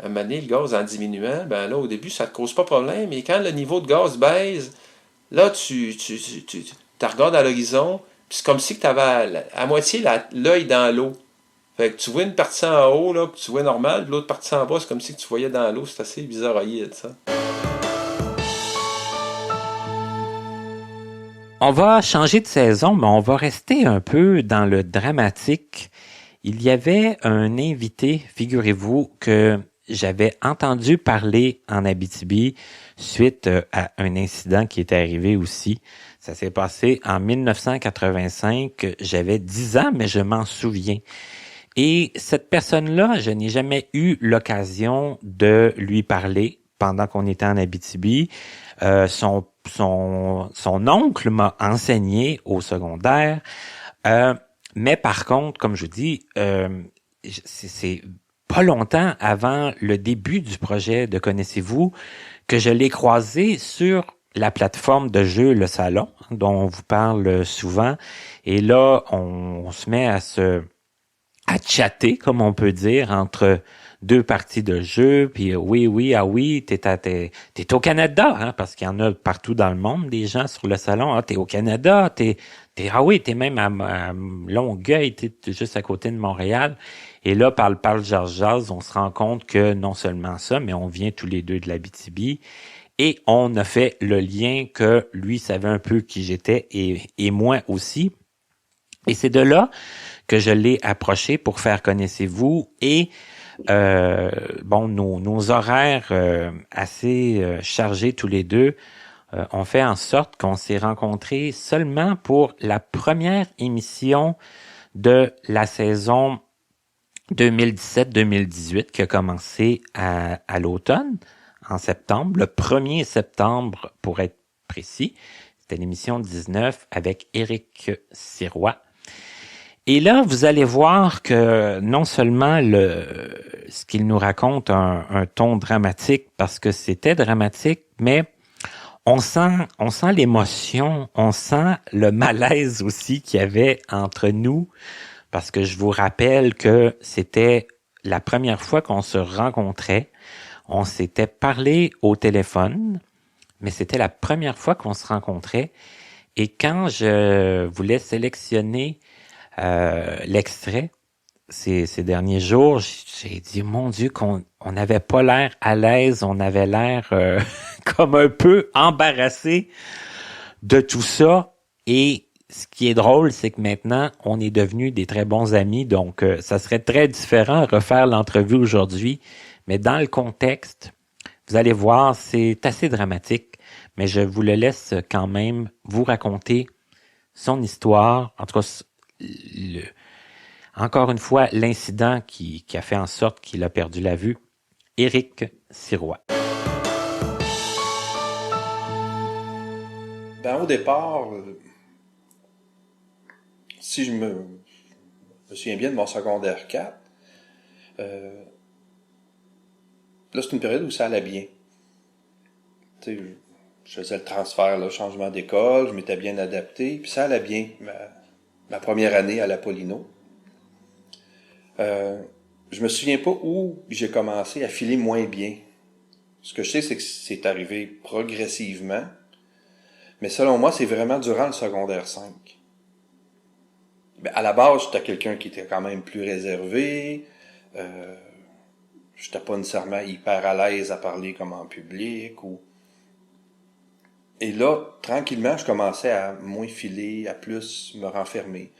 Un moment donné, le gaz en diminuant, là, au début, ça ne te cause pas de problème. Mais quand le niveau de gaz baisse, là, tu regardes à l'horizon, puis c'est comme si tu avais à moitié l'œil dans l'eau. Fait que tu vois une partie en haut, là, que tu vois normal, puis l'autre partie en bas, c'est comme si tu voyais dans l'eau. C'est assez bizarroïde, ça. On va changer de saison, mais on va rester un peu dans le dramatique. Il y avait un invité, figurez-vous, que j'avais entendu parler en Abitibi suite à un incident qui était arrivé aussi. Ça s'est passé en 1985. J'avais 10 ans, mais je m'en souviens. Et cette personne-là, je n'ai jamais eu l'occasion de lui parler pendant qu'on était en Abitibi. Son oncle m'a enseigné au secondaire. Mais par contre, comme je dis, c'est pas longtemps avant le début du projet de Connaissez-vous que je l'ai croisé sur la plateforme de jeu Le Salon, dont on vous parle souvent. Et là, on se met à chatter, comme on peut dire, entre deux parties de jeu, puis oui, t'es au Canada, hein, parce qu'il y en a partout dans le monde, des gens sur Le Salon, t'es au Canada, t'es même à Longueuil, t'es juste à côté de Montréal. Et là, par le jazz, on se rend compte que non seulement ça, mais on vient tous les deux de l'Abitibi. Et on a fait le lien que lui savait un peu qui j'étais et moi aussi. Et c'est de là que je l'ai approché pour faire connaissez-vous et nos horaires assez chargés tous les deux ont fait en sorte qu'on s'est rencontrés seulement pour la première émission de la saison 2017-2018 qui a commencé à l'automne, en septembre, le 1er septembre pour être précis. C'était l'émission 19 avec Éric Sirois. Et là, vous allez voir que non seulement ce qu'il nous raconte a un ton dramatique parce que c'était dramatique, mais on sent l'émotion, on sent le malaise aussi qu'il y avait entre nous parce que je vous rappelle que c'était la première fois qu'on se rencontrait. On s'était parlé au téléphone, mais c'était la première fois qu'on se rencontrait. Et quand je voulais sélectionner l'extrait ces derniers jours, j'ai dit, mon Dieu, qu'on n'avait pas l'air à l'aise, on avait l'air comme un peu embarrassé de tout ça. Et ce qui est drôle, c'est que maintenant, on est devenus des très bons amis, donc ça serait très différent à refaire l'entrevue aujourd'hui. Mais dans le contexte, vous allez voir, c'est assez dramatique, mais je vous le laisse quand même vous raconter son histoire, en tout cas, encore une fois, l'incident qui a fait en sorte qu'il a perdu la vue, Éric Sirois. Ben, au départ, si je me souviens bien de mon secondaire 4, là, c'est une période où ça allait bien. Tu sais, je faisais le transfert, le changement d'école, je m'étais bien adapté, puis ça allait bien. Ma première année à l'Apollino. Je me souviens pas où j'ai commencé à filer moins bien. Ce que je sais, c'est que c'est arrivé progressivement. Mais selon moi, c'est vraiment durant le secondaire 5. Ben, à la base, j'étais quelqu'un qui était quand même plus réservé. J'étais pas nécessairement hyper à l'aise à parler comme en public. Et là, tranquillement, je commençais à moins filer, à plus me renfermer.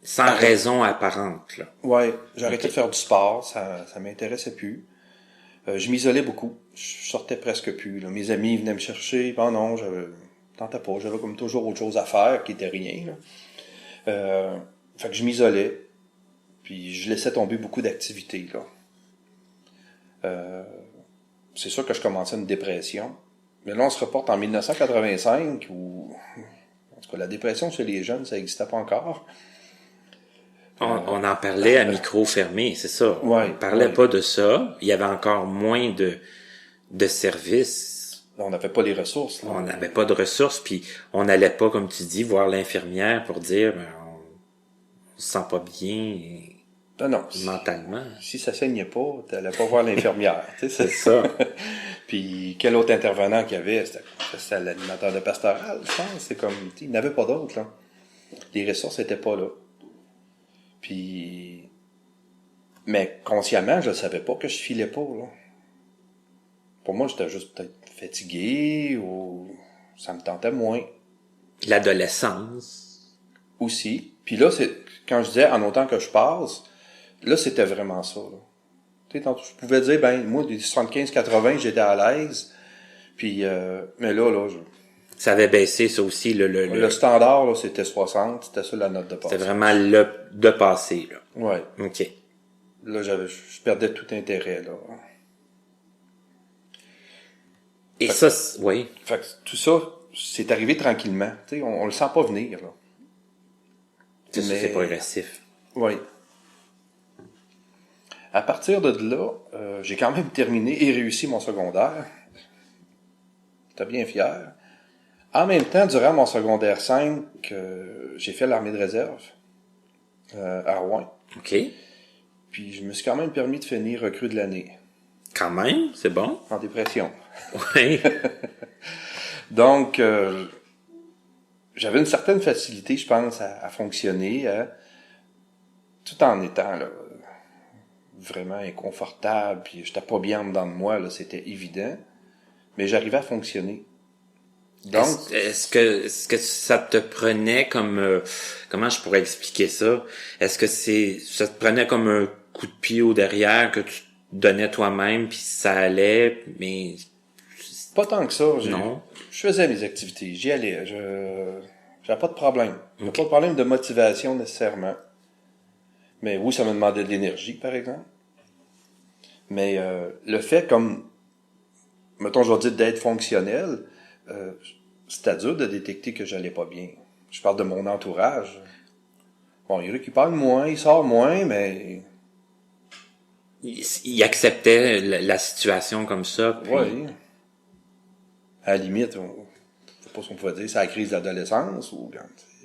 Sans raison apparente, là. Ouais, j'arrêtais de faire du sport, ça m'intéressait plus. Je m'isolais beaucoup, je sortais presque plus. Là. Mes amis venaient me chercher, non, je tentais pas, j'avais comme toujours autre chose à faire qui était rien. Là. Fait que je m'isolais, puis je laissais tomber beaucoup d'activités. Là. C'est sûr que je commençais une dépression. Mais là, on se reporte en 1985 où, en tout cas, la dépression chez les jeunes, ça n'existait pas encore. On en parlait à micro fermé, c'est ça. Ouais, on parlait pas de ça. Il y avait encore moins de services. On n'avait pas les ressources. Là. On n'avait pas de ressources, puis on n'allait pas, comme tu dis, voir l'infirmière pour dire on se sent pas bien non, mentalement. Si ça saignait pas, t'allais pas voir l'infirmière. C'est ça. Puis quel autre intervenant qu'il y avait, c'était l'animateur de pastoral, je pense. C'est comme, il n'y en avait pas d'autres. Là. Les ressources étaient pas là. Puis, mais consciemment, je savais pas que je filais pas, là. Pour moi, j'étais juste peut-être fatigué ou ça me tentait moins. L'adolescence. Aussi. Puis là, c'est quand je disais en autant que je passe, là, c'était vraiment ça, là. Tu sais, je pouvais dire, moi, des 75-80, j'étais à l'aise. Puis, mais là, ça avait baissé, ça aussi, le standard, là, c'était 60, c'était ça la note de passé. C'était vraiment le de passé, là. Ouais. OK. Là, je perdais tout intérêt, là. Et ça, oui. Fait que tout ça, c'est arrivé tranquillement. Tu sais, on le sent pas venir, là. C'est progressif. Oui. À partir de là, j'ai quand même terminé et réussi mon secondaire. J'étais bien fier. En même temps, durant mon secondaire 5, j'ai fait l'armée de réserve à Rouen. OK. Puis je me suis quand même permis de finir recrue de l'année. Quand même, c'est bon. En dépression. Oui. Donc, j'avais une certaine facilité, je pense, à fonctionner, tout en étant là, vraiment inconfortable, puis j'étais pas bien dedans de moi, là, c'était évident. Mais j'arrivais à fonctionner. Donc, est-ce que ça te prenait comme comment je pourrais expliquer ça? Est-ce que ça te prenait comme un coup de pied au derrière que tu donnais toi-même puis ça allait, mais pas tant que ça. non. Je faisais mes activités, j'y allais. J'avais pas de problème. J'avais pas de problème de motivation nécessairement. Mais oui, ça me demandait de l'énergie, par exemple. Mais le fait, comme, mettons, je vais dire d'être fonctionnel, c'était dur de détecter que j'allais pas bien. Je parle de mon entourage. Bon, il récupère moins, il sort moins, mais... Il acceptait la situation comme ça. Puis... Oui. À la limite, je sais pas ce qu'on pouvait dire, c'est la crise d'adolescence ou...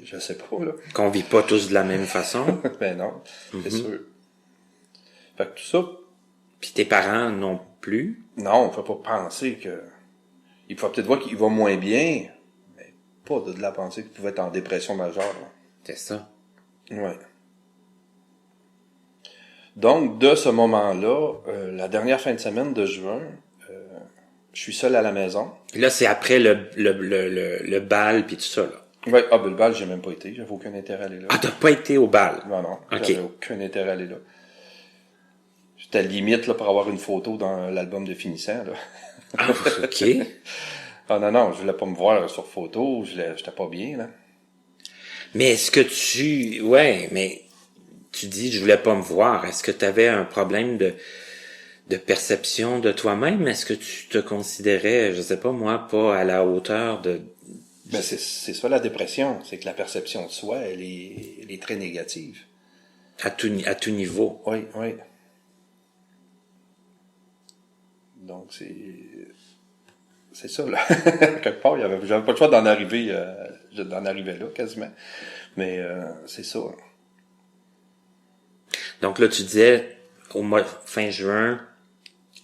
Je sais pas, là. Qu'on vit pas tous de la même façon. Ben non, c'est sûr. Fait que tout ça... Puis tes parents non plus. Non, on ne peut pas penser que... Il faut peut-être voir qu'il va moins bien, mais pas de la penser qu'il pouvait être en dépression majeure. Là. C'est ça. Ouais. Donc, de ce moment-là, la dernière fin de semaine de juin, je suis seul à la maison. Là, c'est après le bal puis tout ça, là. Ouais, le bal, j'ai même pas été. J'avais aucun intérêt à aller là. Ah, t'as pas été au bal? Non. OK. J'avais aucun intérêt à aller là. J'étais à la limite là, pour avoir une photo dans l'album de finissant. Là. Ah, OK. Ah non, je voulais pas me voir sur photo. J'étais pas bien, là. Mais est-ce que tu... Ouais, mais tu dis je voulais pas me voir. Est-ce que tu avais un problème de perception de toi-même? Est-ce que tu te considérais, je sais pas moi, pas à la hauteur de... Ben c'est ça la dépression, c'est que la perception de soi, elle est très négative. À tout niveau. Oui. Donc c'est ça là. Quelque part, j'avais pas le choix d'en arriver là quasiment. Mais c'est ça. Donc là tu disais au mois fin juin,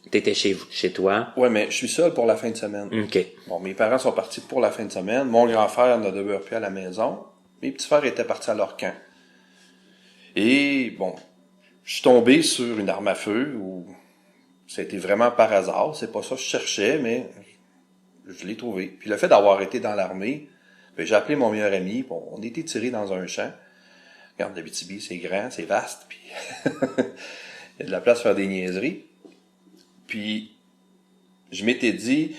t'étais chez toi. Ouais, mais je suis seul pour la fin de semaine. OK. Bon, mes parents sont partis pour la fin de semaine. Mon grand frère ne demeure plus à la maison. Mes petits frères étaient partis à leur camp. Et bon, je suis tombé sur une arme à feu où ça a été vraiment par hasard. C'est pas ça que je cherchais, mais je l'ai trouvé. Puis le fait d'avoir été dans l'armée, ben, j'ai appelé mon meilleur ami. Bon, on était tirés dans un champ. Regarde, l'Abitibi, c'est grand, c'est vaste. Puis il y a de la place pour faire des niaiseries. Puis je m'étais dit,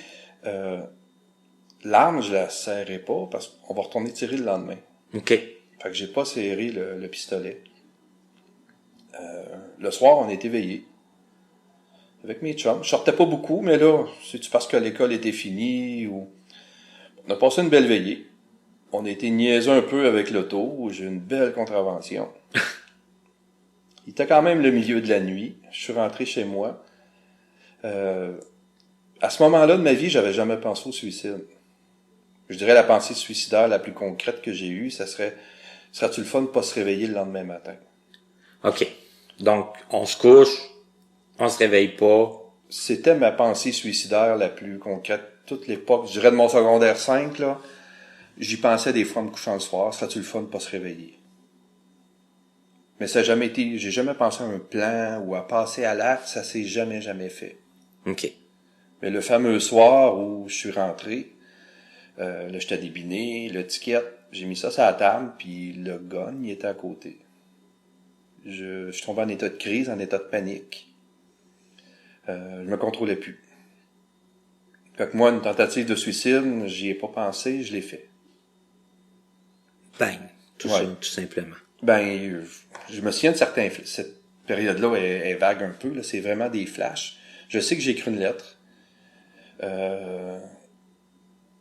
l'arme, je la serrais pas parce qu'on va retourner tirer le lendemain. OK. Fait que j'ai pas serré le pistolet. Le soir, on était veillés avec mes chums. Je sortais pas beaucoup, mais là, c'est-tu parce que l'école était finie ou... On a passé une belle veillée. On a été niaiseux un peu avec l'auto. J'ai eu une belle contravention. Il était quand même le milieu de la nuit. Je suis rentré chez moi. À ce moment-là de ma vie, j'avais jamais pensé au suicide. Je dirais la pensée suicidaire la plus concrète que j'ai eue, ça serait-tu le fun de pas se réveiller le lendemain matin? OK. Donc, on se couche, on se réveille pas. C'était ma pensée suicidaire la plus concrète. Toute l'époque, je dirais de mon secondaire 5, là, j'y pensais des fois en me couchant le soir, serait-tu le fun de pas se réveiller? Mais ça n'a jamais été, j'ai jamais pensé à un plan ou à passer à l'acte, ça s'est jamais fait. OK. Mais le fameux soir où je suis rentré, là, j'étais débiné, le ticket, j'ai mis ça sur la table, puis le gun, il était à côté. Je suis tombé en état de crise, en état de panique. Je me contrôlais plus. Fait que moi, une tentative de suicide, j'y ai pas pensé, je l'ai fait. Bang. Tout simplement. Ben, je me souviens de certains... Cette période-là est vague un peu, là, c'est vraiment des flashs. Je sais que j'ai écrit une lettre.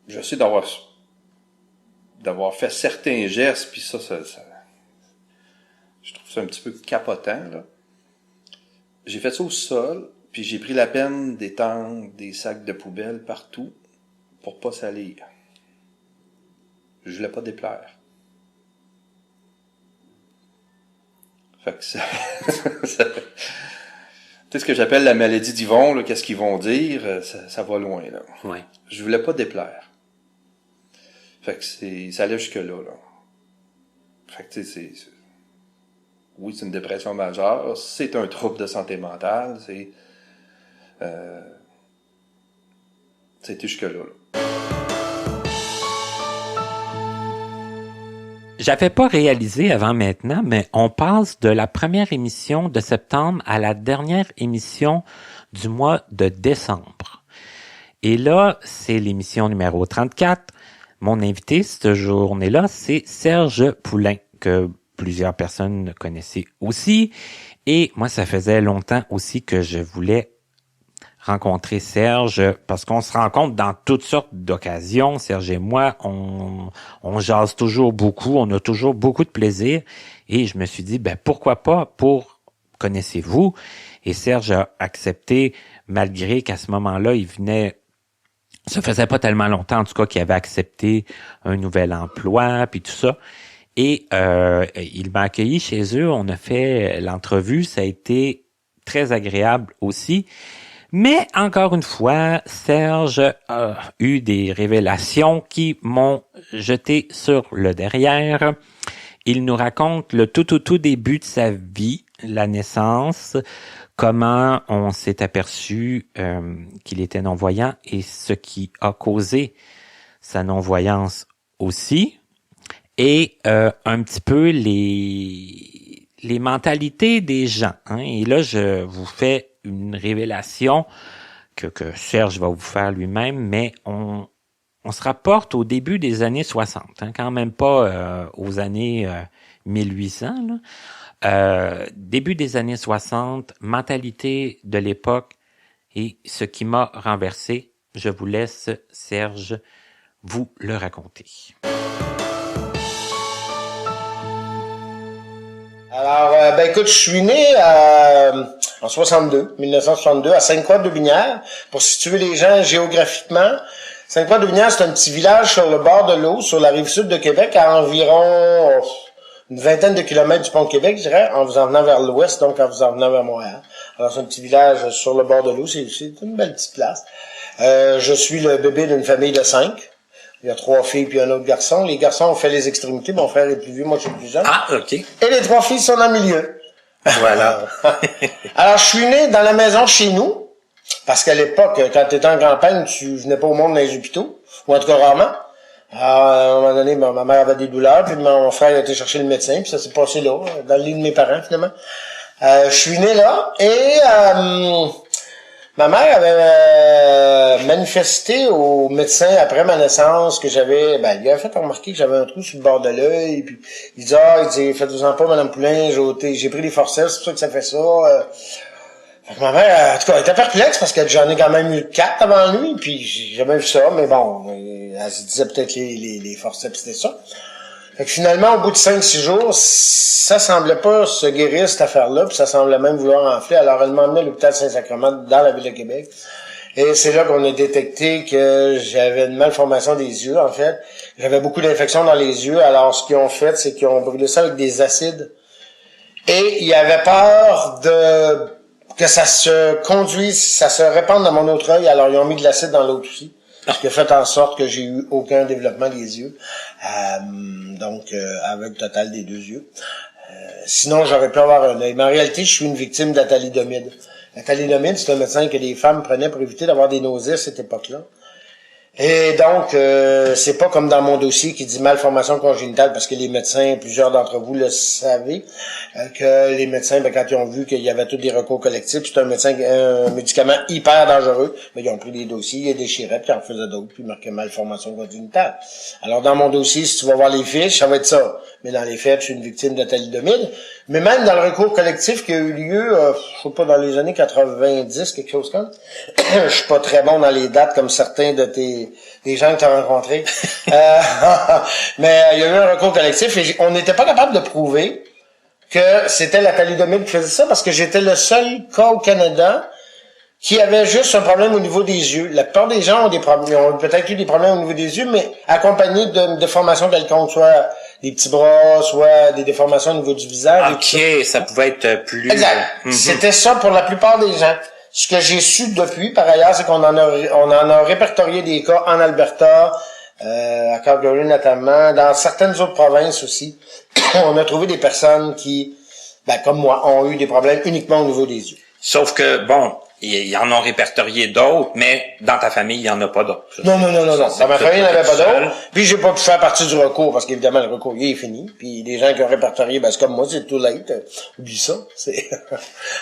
Je sais d'avoir fait certains gestes, puis ça, je trouve ça un petit peu capotant, là. J'ai fait ça au sol, puis j'ai pris la peine d'étendre des sacs de poubelle partout pour pas salir. Je voulais pas déplaire. Fait que ça... tu sais ce que j'appelle la maladie d'Yvon, là, qu'est-ce qu'ils vont dire, ça va loin, là. Ouais. Je voulais pas déplaire. Fait que ça allait jusque-là, là. Fait que tu sais, oui, c'est une dépression majeure, c'est un trouble de santé mentale, c'était jusque-là, là. j'avais pas réalisé avant maintenant, mais on passe de la première émission de septembre à la dernière émission du mois de décembre. Et là, c'est l'émission numéro 34. Mon invité cette journée-là, c'est Serge Poulain, que plusieurs personnes connaissaient aussi. Et moi, ça faisait longtemps aussi que je voulais rencontrer Serge, parce qu'on se rencontre dans toutes sortes d'occasions. Serge et moi, on jase toujours beaucoup, on a toujours beaucoup de plaisir. Et je me suis dit, pourquoi pas connaissez-vous? Et Serge a accepté, malgré qu'à ce moment-là, ça faisait pas tellement longtemps, en tout cas, qu'il avait accepté un nouvel emploi, puis tout ça. Et il m'a accueilli chez eux, on a fait l'entrevue, ça a été très agréable aussi. Mais encore une fois, Serge a eu des révélations qui m'ont jeté sur le derrière. Il nous raconte le tout début de sa vie, la naissance, comment on s'est aperçu qu'il était non-voyant et ce qui a causé sa non-voyance aussi. Et un petit peu les mentalités des gens. Hein. Et là, je vous fais une révélation que Serge va vous faire lui-même, mais on se rapporte au début des années 60, hein, quand même pas aux années 1800. Là. Début des années 60, mentalité de l'époque et ce qui m'a renversé. Je vous laisse, Serge, vous le raconter. Alors, écoute, je suis né en 1962, à Sainte-Croix-de-Binière. Pour situer les gens géographiquement, Sainte-Croix-de-Binière, c'est un petit village sur le bord de l'eau, sur la rive sud de Québec, à environ une vingtaine de kilomètres du pont de Québec, je dirais, en vous en venant vers l'ouest, donc en vous en venant vers Montréal. Alors, c'est un petit village sur le bord de l'eau, c'est une belle petite place. Je suis le bébé d'une famille de 5. Il y a 3 filles puis un autre garçon. Les garçons ont fait les extrémités. Mon frère est plus vieux, moi je suis plus jeune. Ah, OK. Et les 3 filles sont dans le milieu. Voilà. Alors, je suis né dans la maison chez nous. Parce qu'à l'époque, quand tu étais en campagne, tu venais pas au monde dans les hôpitaux. Ou en tout cas rarement. Alors, à un moment donné, ma mère avait des douleurs. Puis mon frère a été chercher le médecin. Puis ça s'est passé là, dans le lit de mes parents, finalement. Je suis né là. Et ma mère avait manifesté au médecin après ma naissance que j'avais, il avait fait remarquer que j'avais un trou sur le bord de l'œil, puis il dit, faites-vous-en pas, Madame Poulain, j'ai pris des forceps, c'est pour ça que ça fait ça. Fait que ma mère, en tout cas, elle était perplexe parce que j'en ai quand même eu 4 avant lui, puis j'ai jamais vu ça, mais bon, elle se disait peut-être les forceps, c'était ça. Fait que finalement, au bout de 5-6 jours, ça semblait pas se guérir, cette affaire-là, puis ça semblait même vouloir enfler. Alors, elle m'a emmené à l'hôpital Saint-Sacrement, dans la ville de Québec. Et c'est là qu'on a détecté que j'avais une malformation des yeux, en fait. J'avais beaucoup d'infections dans les yeux. Alors, ce qu'ils ont fait, c'est qu'ils ont brûlé ça avec des acides. Et il avait peur que ça se conduise, ça se répande dans mon autre œil. Alors, ils ont mis de l'acide dans l'autre aussi. Ce qui a fait en sorte que j'ai eu aucun développement des yeux. Avec le total des 2 yeux. Sinon, j'aurais pu avoir un œil. Mais en réalité, je suis une victime de la thalidomide. La thalidomide, c'est un médecin que les femmes prenaient pour éviter d'avoir des nausées à cette époque-là. Et donc, c'est pas comme dans mon dossier qui dit malformation congénitale, parce que les médecins, plusieurs d'entre vous le savez, que les médecins, quand ils ont vu qu'il y avait tous des recours collectifs, c'est un médicament hyper dangereux, mais ils ont pris des dossiers, ils déchiraient, puis ils en faisaient d'autres, puis ils marquaient malformation congénitale. Alors, dans mon dossier, si tu vas voir les fiches, ça va être ça. Mais dans les faits, je suis une victime de thalidomide. Mais même dans le recours collectif qui a eu lieu, je sais pas, dans les années 90, quelque chose comme ça. Je suis pas très bon dans les dates comme certains de des gens que tu as rencontrés. Mais il y a eu un recours collectif et on n'était pas capable de prouver que c'était la thalidomide qui faisait ça parce que j'étais le seul cas au Canada qui avait juste un problème au niveau des yeux. La plupart des gens ont des problèmes, ont peut-être eu des problèmes au niveau des yeux, mais accompagnés de déformations quelconques, soit des petits bras, soit des déformations au niveau du visage. OK, ça pouvait être plus... Exact. C'était ça pour la plupart des gens. Ce que j'ai su depuis, par ailleurs, c'est qu'on en a répertorié des cas en Alberta, à Calgary notamment, dans certaines autres provinces aussi. On a trouvé des personnes qui, comme moi, ont eu des problèmes uniquement au niveau des yeux. Sauf que, bon, ils en ont répertorié d'autres, mais dans ta famille, il n'y en a pas d'autres. Non. Dans ma famille, il n'y en avait pas d'autres. Puis j'ai pas pu faire partie du recours, parce qu'évidemment, le recours, il est fini. Puis les gens qui ont répertorié, ben c'est comme moi, c'est too late. Oublie ça.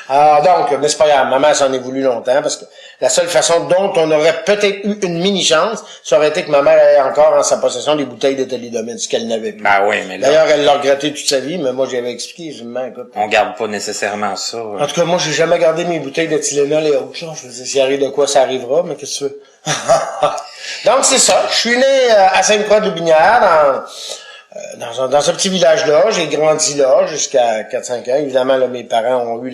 Alors donc, mais c'est pas grave. Ma mère s'en est voulu longtemps, parce que la seule façon dont on aurait peut-être eu une mini-chance, ça aurait été que ma mère ait encore en sa possession des bouteilles de thalidomide, ce qu'elle n'avait plus. Ben oui, mais là... D'ailleurs, elle l'a regretté toute sa vie, mais moi, j'avais expliqué, je me dis, écoute... On garde pas nécessairement ça. En tout cas, moi, j'ai jamais gardé mes bouteilles de Tylenol et autres. Je veux dire, s'il arrive de quoi, ça arrivera, mais qu'est-ce que tu veux? Donc, c'est ça. Je suis né à Sainte-Croix-de-Lubinière, dans ce petit village-là. J'ai grandi là jusqu'à 4-5 ans. Évidemment, là, mes parents ont eu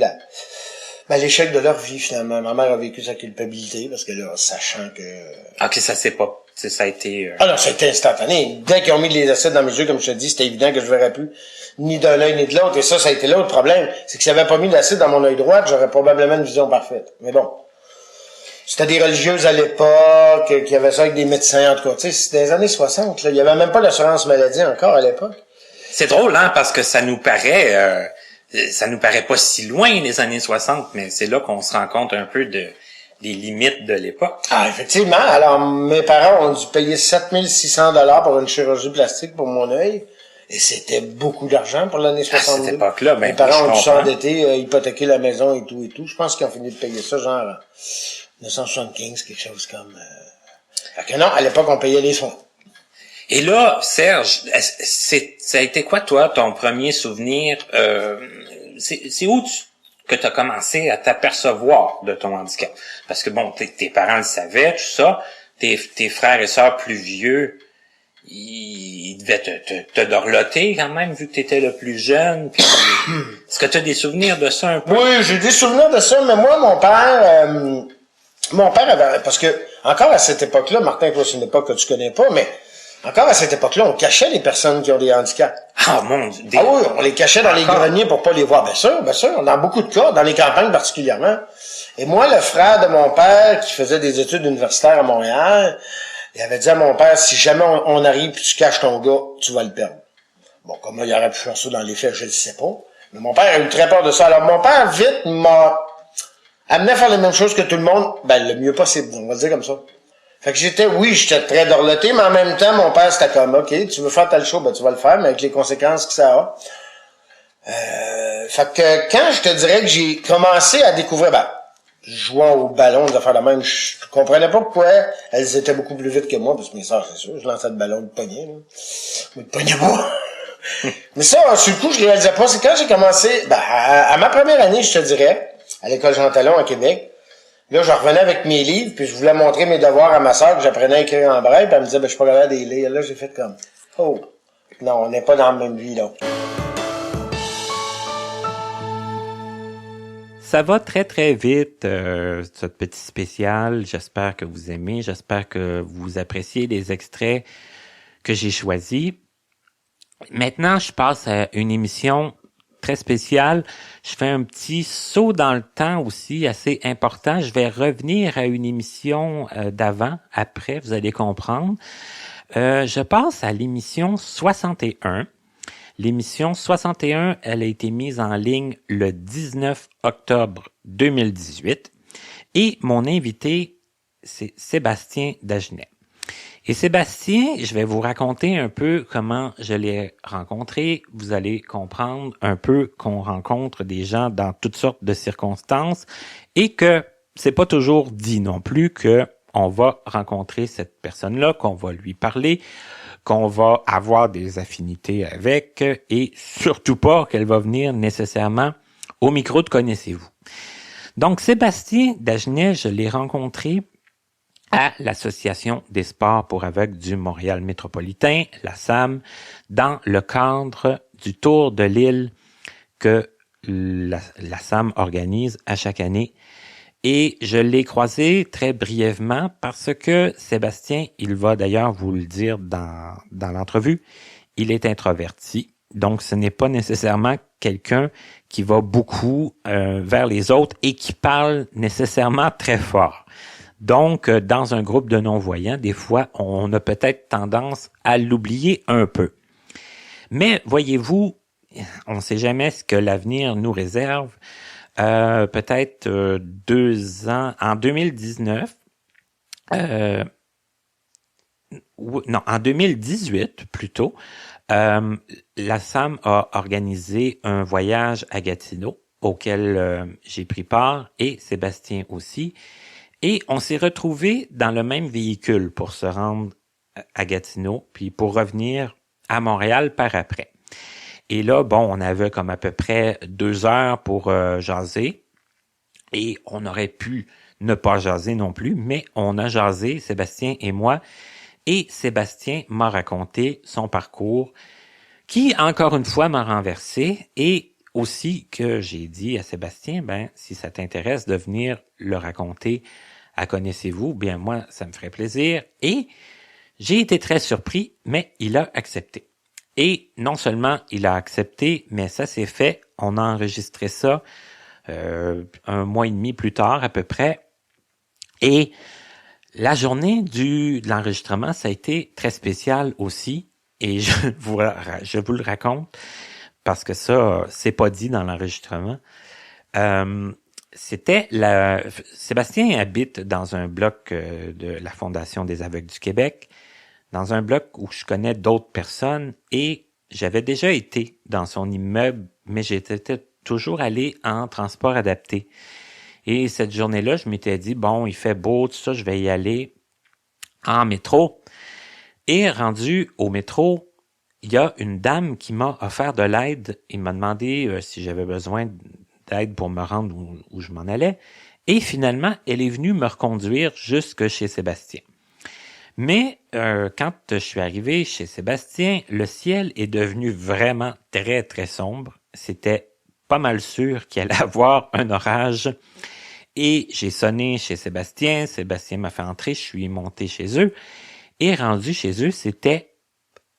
l'échec de leur vie, finalement. Ma mère a vécu sa culpabilité, parce que là, sachant que... Ok, ça a été... Ah non, ça a été instantané. Dès qu'ils ont mis les acides dans mes yeux, comme je te dis, c'était évident que je verrais plus ni d'un œil ni de l'autre. Et ça a été l'autre problème. C'est que s'ils n'avaient pas mis l'acide dans mon œil droit, j'aurais probablement une vision parfaite. Mais bon. C'était des religieuses à l'époque, qui avaient ça avec des médecins, en tout cas. Tu sais, c'était les années 60, là. Il y avait même pas l'assurance maladie encore à l'époque. C'est drôle, hein, parce que ça nous paraît pas si loin, les années 60, mais c'est là qu'on se rend compte un peu des limites de l'époque. Ah, effectivement. Alors, mes parents ont dû payer 7600 $ pour une chirurgie plastique pour mon œil. Et c'était beaucoup d'argent pour l'année 62. À cette époque-là, ben, mes parents ont dû s'endetter, hypothéquer la maison et tout. Je pense qu'ils ont fini de payer ça, genre, 1975, quelque chose comme... Fait que non, à l'époque, on payait les soins. Et là, Serge, ça a été quoi, toi, ton premier souvenir? C'est où que tu as commencé à t'apercevoir de ton handicap? Parce que, bon, tes parents le savaient, tout ça. Tes frères et sœurs plus vieux, ils devaient te dorloter quand même, vu que tu étais le plus jeune. Puis, est-ce que tu as des souvenirs de ça un peu? Oui, j'ai des souvenirs de ça, mais moi, mon père avait... Parce que, encore à cette époque-là, Martin, toi, c'est une époque que tu connais pas, mais encore à cette époque-là, on cachait les personnes qui ont des handicaps. Ah, mon Dieu! Ah oui, on les cachait dans les greniers pour pas les voir. Bien sûr, dans beaucoup de cas, dans les campagnes particulièrement. Et moi, le frère de mon père, qui faisait des études universitaires à Montréal, il avait dit à mon père, si jamais on arrive et tu caches ton gars, tu vas le perdre. Bon, comment il aurait pu faire ça dans les faits, je ne sais pas. Mais mon père a eu très peur de ça. Alors, mon père, vite, m'a amené à faire les mêmes choses que tout le monde, le mieux possible, on va le dire comme ça. Fait que j'étais très dorloté, mais en même temps, mon père, c'était comme, OK, tu veux faire tel show, tu vas le faire, mais avec les conséquences que ça a. Fait que quand je te dirais que j'ai commencé à découvrir, jouant au ballon, des affaires de même, je comprenais pas pourquoi elles étaient beaucoup plus vite que moi, parce que mes sœurs, c'est sûr, je lançais le ballon de poignet, là. Mais de poignet pas. Mais ça, sur le coup, je réalisais pas. C'est quand j'ai commencé, à ma première année, je te dirais, à l'école Jean Talon à Québec, là, je revenais avec mes livres, puis je voulais montrer mes devoirs à ma sœur que j'apprenais à écrire en braille, puis elle me disait, je suis pas capable de les lire. Là, j'ai fait comme, oh, non, on n'est pas dans la même vie, là. Ça va très, très vite, ce petit spécial. J'espère que vous aimez. J'espère que vous appréciez les extraits que j'ai choisis. Maintenant, je passe à une émission très spéciale. Je fais un petit saut dans le temps aussi, assez important. Je vais revenir à une émission d'avant, après, vous allez comprendre. Je passe à l'émission 61. L'émission 61, elle a été mise en ligne le 19 octobre 2018 et mon invité, c'est Sébastien Dagenet. Et Sébastien, je vais vous raconter un peu comment je l'ai rencontré. Vous allez comprendre un peu qu'on rencontre des gens dans toutes sortes de circonstances et que c'est pas toujours dit non plus que on va rencontrer cette personne-là, qu'on va lui parler, qu'on va avoir des affinités avec et surtout pas qu'elle va venir nécessairement au micro de Connaissez-vous. Donc, Sébastien Dagenet, je l'ai rencontré à l'Association des sports pour aveugles du Montréal métropolitain, la SAM, dans le cadre du Tour de l'île que la SAM organise à chaque année. Et je l'ai croisé très brièvement parce que Sébastien, il va d'ailleurs vous le dire dans l'entrevue, il est introverti. Donc, ce n'est pas nécessairement quelqu'un qui va beaucoup vers les autres et qui parle nécessairement très fort. Donc, dans un groupe de non-voyants, des fois, on a peut-être tendance à l'oublier un peu. Mais voyez-vous, on ne sait jamais ce que l'avenir nous réserve. peut-être 2 ans, en 2019, en 2018 plutôt, la SAM a organisé un voyage à Gatineau auquel j'ai pris part et Sébastien aussi. Et on s'est retrouvés dans le même véhicule pour se rendre à Gatineau, puis pour revenir à Montréal par après. Et là, bon, on avait comme à peu près 2 heures pour jaser. Et on aurait pu ne pas jaser non plus, mais on a jasé, Sébastien et moi. Et Sébastien m'a raconté son parcours qui, encore une fois, m'a renversé. Et aussi que j'ai dit à Sébastien, si ça t'intéresse de venir le raconter à Connaissez-vous, bien moi, ça me ferait plaisir. Et j'ai été très surpris, mais il a accepté. Et non seulement il a accepté, mais ça s'est fait. On a enregistré ça 1 mois et demi plus tard à peu près. Et la journée de l'enregistrement, ça a été très spécial aussi. Et je vous le raconte parce que ça, c'est pas dit dans l'enregistrement. Sébastien habite dans un bloc de la Fondation des aveugles du Québec, dans un bloc où je connais d'autres personnes et j'avais déjà été dans son immeuble, mais j'étais toujours allé en transport adapté. Et cette journée-là, je m'étais dit, bon, il fait beau, tout ça, je vais y aller en métro. Et rendu au métro, il y a une dame qui m'a offert de l'aide. Il m'a demandé si j'avais besoin d'aide pour me rendre où je m'en allais. Et finalement, elle est venue me reconduire jusque chez Sébastien. Mais quand je suis arrivé chez Sébastien, le ciel est devenu vraiment très, très sombre. C'était pas mal sûr qu'il allait avoir un orage. Et j'ai sonné chez Sébastien. Sébastien m'a fait entrer. Je suis monté chez eux. Et rendu chez eux, c'était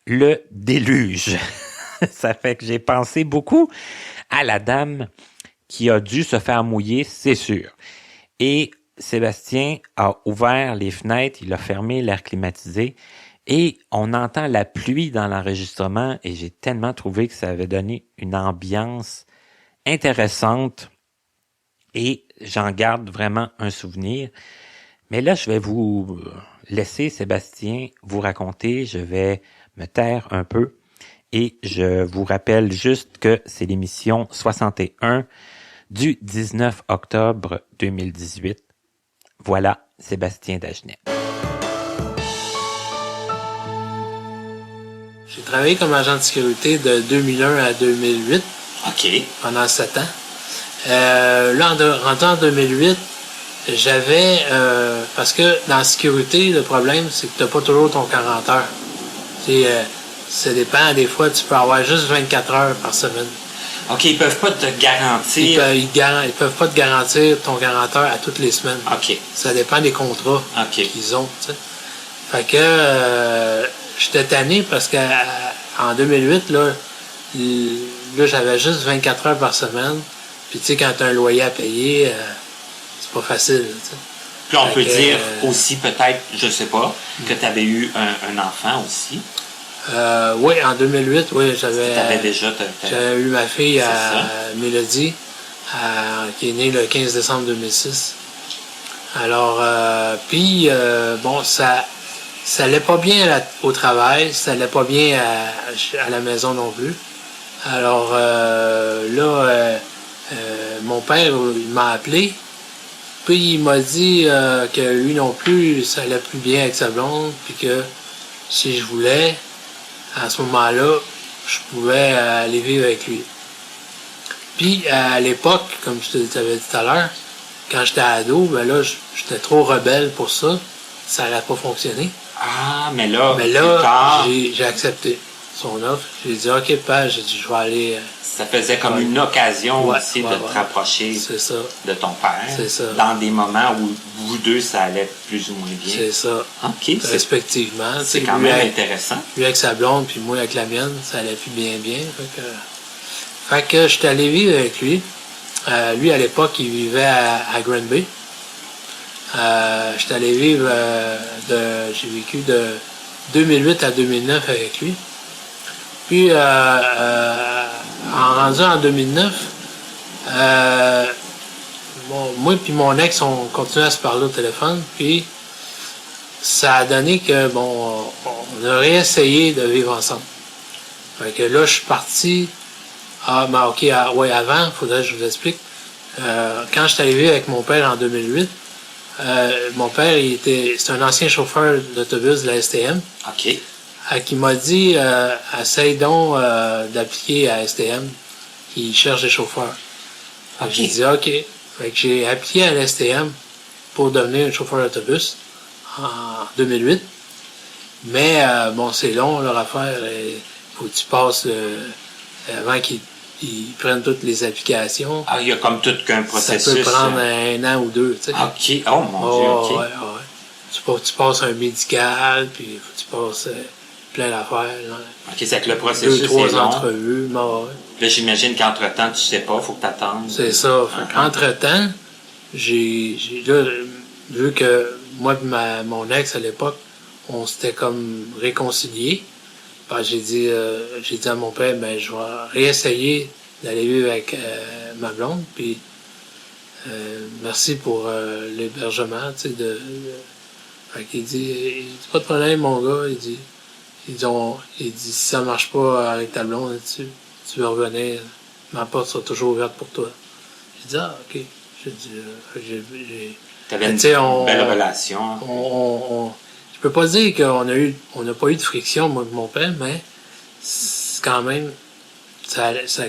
le déluge. Ça fait que j'ai pensé beaucoup à la dame qui a dû se faire mouiller, c'est sûr. Et Sébastien a ouvert les fenêtres, il a fermé l'air climatisé et on entend la pluie dans l'enregistrement et j'ai tellement trouvé que ça avait donné une ambiance intéressante et j'en garde vraiment un souvenir. Mais là, je vais vous laisser Sébastien vous raconter, je vais me taire un peu et je vous rappelle juste que c'est l'émission 61 du 19 octobre 2018. Voilà Sébastien Dagenet. J'ai travaillé comme agent de sécurité de 2001 à 2008. OK. Pendant 7 ans. Là, rentré en 2008, j'avais... parce que dans la sécurité, le problème, c'est que tu n'as pas toujours ton 40 heures. Ça dépend. Des fois, tu peux avoir juste 24 heures par semaine. OK, ils peuvent pas te garantir... Ils peuvent pas te garantir ton 40 heures à toutes les semaines. OK. Ça dépend des contrats qu'ils ont, tu sais. Fait que j'étais tanné parce que en 2008, là, j'avais juste 24 heures par semaine. Puis tu sais, quand tu as un loyer à payer, c'est pas facile, tu sais. Puis on peut dire aussi peut-être, je sais pas, que tu avais eu un enfant aussi. Oui, en 2008, oui, j'avais eu ma fille Mélodie, qui est née le 15 décembre 2006. Alors, puis, bon, ça allait pas bien au travail, ça allait pas bien à la maison non plus. Alors, là, mon père, il m'a appelé, puis il m'a dit que lui non plus, ça allait plus bien avec sa blonde, puis que si je voulais, à ce moment-là, je pouvais aller vivre avec lui. Puis, à l'époque, comme je t'avais dit tout à l'heure, quand j'étais ado, ben là, j'étais trop rebelle pour ça. Ça n'aurait pas fonctionné. Ah, mais là, j'ai accepté son offre. J'ai dit, OK, père, j'ai dit, je vais aller... Ça faisait comme une occasion aussi de te rapprocher de ton père. C'est ça. Dans des moments où vous deux, ça allait plus ou moins bien. C'est ça. OK. Respectivement. C'est quand même intéressant. Lui avec sa blonde, puis moi avec la mienne, ça allait plus bien. Fait que j'étais allé vivre avec lui. Lui, à l'époque, il vivait à Granby. J'étais allé vivre j'ai vécu de 2008 à 2009 avec lui. Puis, rendu en 2009, moi puis mon ex, on continuait à se parler au téléphone, puis ça a donné que, bon, on a réessayé de vivre ensemble. Fait que là, je suis parti. Avant, faudrait que je vous explique. Quand je suis arrivé avec mon père en 2008, mon père, c'est un ancien chauffeur d'autobus de la STM. OK. Qui m'a dit, essaye donc d'appliquer à STM. Il cherche des chauffeurs. Okay. J'ai dit, OK. Fait que j'ai appliqué à la STM pour devenir un chauffeur d'autobus en 2008. Mais, c'est long, leur affaire. Il faut que tu passes avant qu'ils prennent toutes les applications. Ah, il y a comme tout qu'un processus. Ça peut prendre un an ou deux, tu sais. OK. Oh, mon Dieu, OK. Ouais. Tu passes un médical, puis il faut que tu passes plein d'affaires. Là. OK, c'est que le processus 2-3 est long. entrevues. Là, j'imagine qu'entre-temps, tu sais pas, il faut que tu attendes. C'est ça. Entre-temps, vu que moi et mon ex, à l'époque, on s'était comme réconciliés, j'ai dit à mon père, je vais réessayer d'aller vivre avec ma blonde, puis merci pour l'hébergement, tu sais, il dit, pas de problème, mon gars, il dit, si ça marche pas avec ta blonde, tu veux revenir, ma porte sera toujours ouverte pour toi. J'ai dit, OK. J'ai dit, t'avais une belle relation. Je peux pas dire qu'on n'a pas eu de friction, moi et mon père, mais c'est quand même, ça avait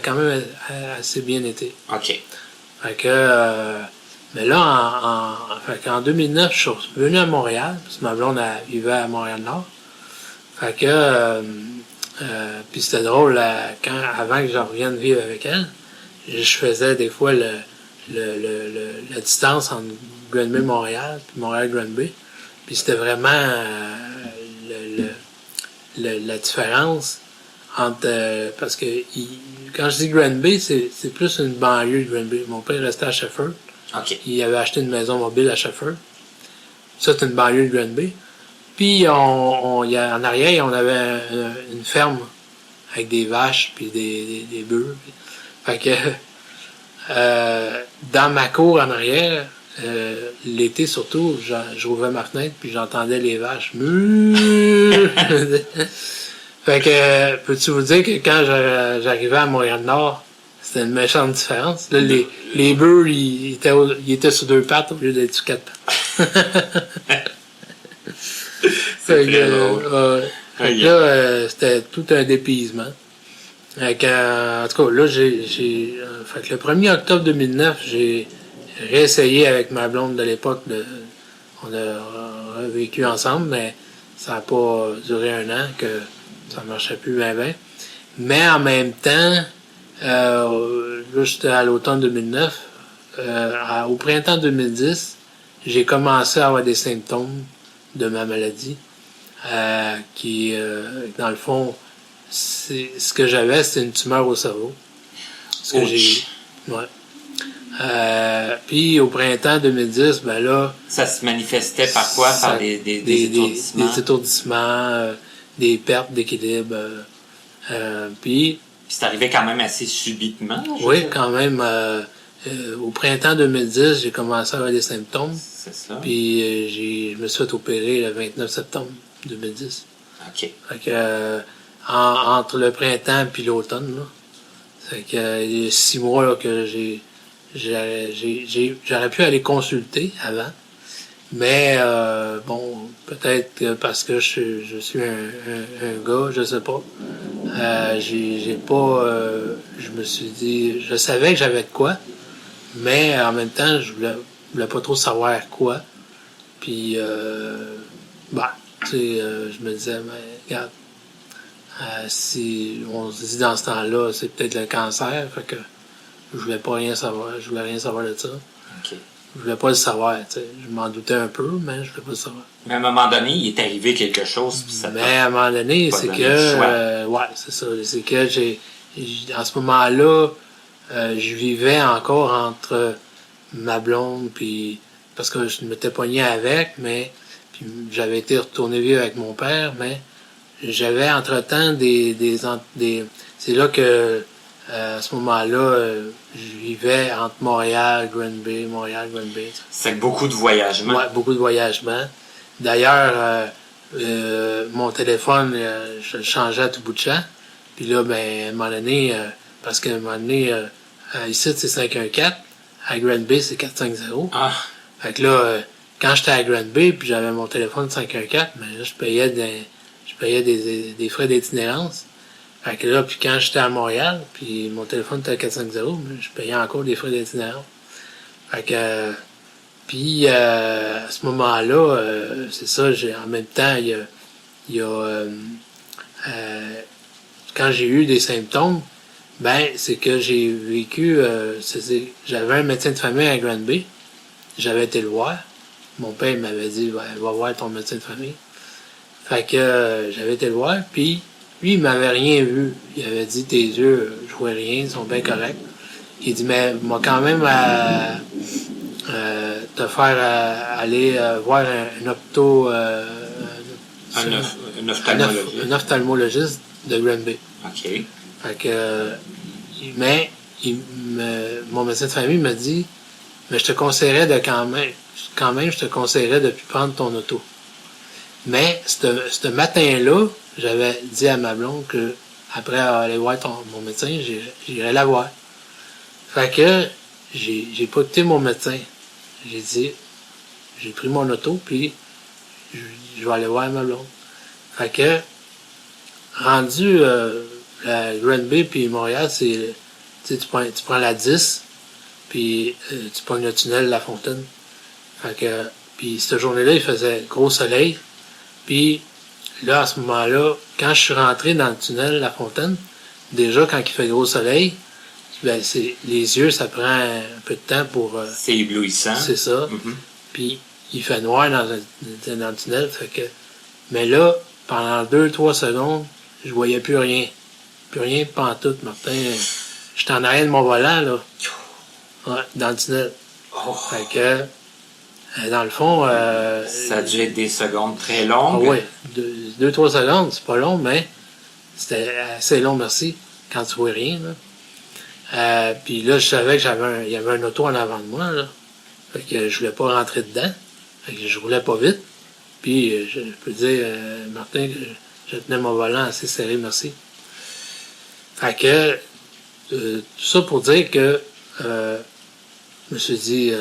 quand même assez bien été. OK. Fait que, mais là, en 2009, je suis revenu à Montréal, parce que ma blonde vivait à Montréal-Nord. Fait que, puis c'était drôle, avant que je revienne vivre avec elle, je faisais des fois la distance entre Granby-Montréal puis Montréal-Granby. Puis c'était vraiment la différence entre... parce que quand je dis Granby, c'est plus une banlieue de Granby. Mon père restait à Shefford. Okay. Il avait acheté une maison mobile à Shefford. Ça, c'est une banlieue de Granby. Puis en arrière, on avait une ferme avec des vaches puis des bœufs. Fait que dans ma cour en arrière, l'été surtout, j'ouvrais ma fenêtre puis j'entendais les vaches. Fait que peux-tu vous dire que quand j'arrivais à Montréal-Nord, c'était une méchante différence. Là, les bœufs, ils étaient sur 2 pattes au lieu d'être sur 4 pattes. C'est très drôle. Là, c'était tout un dépaysement. En tout cas, là, fait que le 1er octobre 2009, j'ai réessayé avec ma blonde de l'époque. On a vécu ensemble, mais ça n'a pas duré 1 an, que ça ne marchait plus bien. Mais en même temps, là, j'étais à l'automne 2009. Au printemps 2010, j'ai commencé à avoir des symptômes de ma maladie, qui, dans le fond, ce que j'avais, c'était une tumeur au cerveau. Puis au printemps 2010, là... Ça se manifestait par quoi? Par des étourdissements? Des étourdissements, des pertes d'équilibre. Puis c'est arrivé quand même assez subitement? Oui, quand même. Au printemps 2010, j'ai commencé à avoir des symptômes. C'est ça. Puis je me suis fait opérer le 29 septembre 2010. OK. Fait que, entre le printemps et l'automne, là, fait que il y a 6 mois là, que j'aurais pu aller consulter avant. Mais peut-être que parce que je suis un gars, je sais pas. J'ai pas. Je me suis dit, je savais que j'avais de quoi, mais en même temps, je voulais pas trop savoir quoi. Puis, je me disais, regarde, si on se dit dans ce temps-là, c'est peut-être le cancer, fait que je voulais rien savoir de ça. Okay. Je voulais pas le savoir, tu sais. Je m'en doutais un peu, mais je voulais pas le savoir. Mais à un moment donné, il est arrivé quelque chose, puis ça. Mais à un moment donné, c'est que, c'est ça. C'est que en ce moment-là, je vivais encore entre ma blonde, puis parce que je m'étais pogné avec, mais puis j'avais été retourné vivre avec mon père, mais j'avais entre-temps des c'est là que À ce moment-là, je vivais entre Montréal, Granby. C'est beaucoup de voyagements. Ouais, beaucoup de voyagements. D'ailleurs, mon téléphone, je le changeais à tout bout de champ. Puis là, ben, à un moment donné, parce qu'à un moment donné, ici, c'est 514. À Granby, c'est 450. Ah. Fait que là, quand j'étais à Granby, puis j'avais mon téléphone 514, ben là, je payais des frais d'itinérance. Fait que là, puis quand j'étais à Montréal, puis mon téléphone était à 450, je payais encore des frais d'itinérance. Fait que, puis à ce moment-là, c'est ça, en même temps, il y a quand j'ai eu des symptômes, ben, c'est que j'ai vécu, j'avais un médecin de famille à Granby, j'avais été le voir. Mon père m'avait dit, va voir ton médecin de famille. Fait que j'avais été le voir, puis lui, il m'avait rien vu. Il avait dit, tes yeux, je vois rien, ils sont bien corrects. Il dit, mais moi quand même te faire aller voir un ophtalmologiste de Granby. OK. Fait que, mais mon médecin de famille m'a dit, mais je te conseillerais de quand même, je te conseillerais de plus prendre ton auto. Mais ce matin-là, j'avais dit à ma blonde que après aller voir mon médecin, j'irais la voir. Fait que j'ai pas écouté mon médecin. J'ai dit, j'ai pris mon auto, puis je vais aller voir ma blonde. Fait que, rendu à Granby puis Montréal, c'est, tu prends la 10, puis tu prends le tunnel La Fontaine. Fait que, puis cette journée-là, il faisait gros soleil. Puis là, à ce moment-là, quand je suis rentré dans le tunnel La Fontaine, déjà, quand il fait gros soleil, ben, les yeux, ça prend un peu de temps pour... c'est éblouissant. C'est ça. Mm-hmm. Puis il fait noir dans le tunnel. Fait que, mais là, pendant 2-3 secondes, je voyais plus rien. Plus rien pantoute, Martin. J'étais en arrière de mon volant, là. Ouais, dans le tunnel. Oh. Fait que, dans le fond... ça a dû être des secondes très longues. Oui, 2-3 secondes, c'est pas long, mais c'était assez long, merci, quand tu vois rien, là. Puis là, je savais qu'il y avait un auto en avant de moi, là. Fait que je voulais pas rentrer dedans. Fait que je roulais pas vite. Puis je peux dire, Martin, que je tenais mon volant assez serré, merci. Fait que tout ça pour dire que je me suis dit,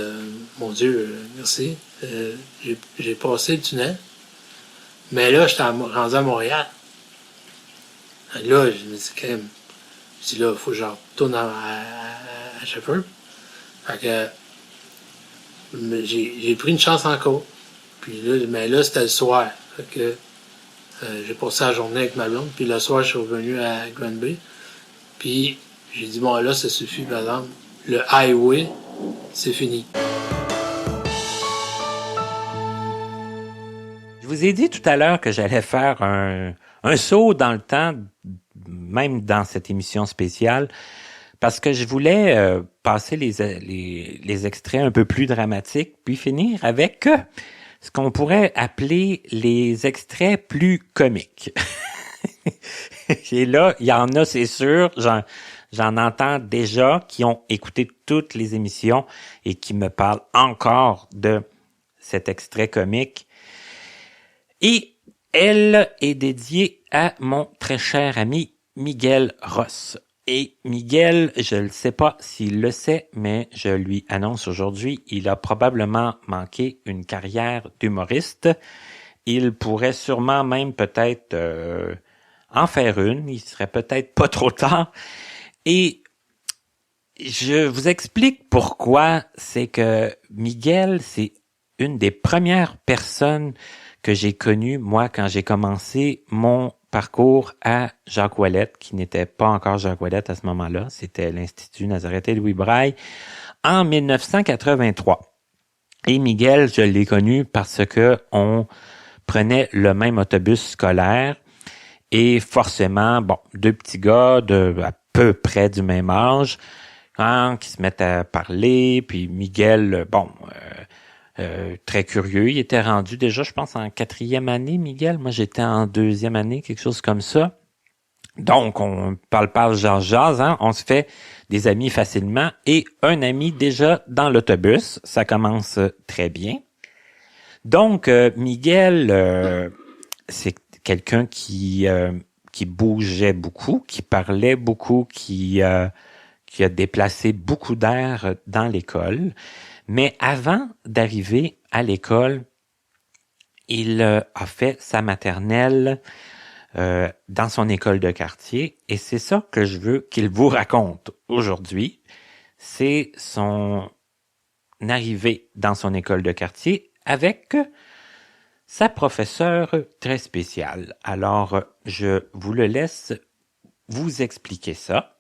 mon Dieu, merci. J'ai passé le tunnel. Mais là, j'étais rendu à Montréal. Là, je me dis quand même, je dis là, il faut que je retourne à Shefford. Fait que j'ai pris une chance encore. Puis là, mais là, c'était le soir. Fait que j'ai passé la journée avec ma blonde. Puis le soir, je suis revenu à Granby. Puis j'ai dit, bon, là, ça suffit, par exemple. Le highway, c'est fini. Je vous ai dit tout à l'heure que j'allais faire un saut dans le temps, même dans cette émission spéciale, parce que je voulais passer les extraits un peu plus dramatiques, puis finir avec ce qu'on pourrait appeler les extraits plus comiques. Et là, il y en a, c'est sûr, j'en entends déjà qui ont écouté toutes les émissions et qui me parlent encore de cet extrait comique. Et elle est dédiée à mon très cher ami Miguel Ross. Et Miguel, je ne sais pas s'il le sait, mais je lui annonce aujourd'hui, il a probablement manqué une carrière d'humoriste. Il pourrait sûrement même peut-être en faire une. Il serait peut-être pas trop tard. Et je vous explique pourquoi. C'est que Miguel, c'est une des premières personnes que j'ai connues, moi, quand j'ai commencé mon parcours à Jacques Ouellette, qui n'était pas encore Jacques Ouellette à ce moment-là. C'était l'Institut Nazareth Louis Braille en 1983. Et Miguel, je l'ai connu parce que on prenait le même autobus scolaire et forcément, bon, deux petits gars de à peu près du même âge, qui se mettent à parler, puis Miguel, très curieux. Il était rendu déjà, je pense, en 4e année, Miguel. Moi, j'étais en 2e année, quelque chose comme ça. Donc, on parle, jase, hein? On se fait des amis facilement et un ami déjà dans l'autobus. Ça commence très bien. Donc, Miguel, c'est quelqu'un qui bougeait beaucoup, qui parlait beaucoup, qui a déplacé beaucoup d'air dans l'école. Mais avant d'arriver à l'école, il a fait sa maternelle dans son école de quartier, et c'est ça que je veux qu'il vous raconte aujourd'hui. C'est son arrivée dans son école de quartier avec sa professeure très spéciale. Alors, je vous le laisse vous expliquer ça.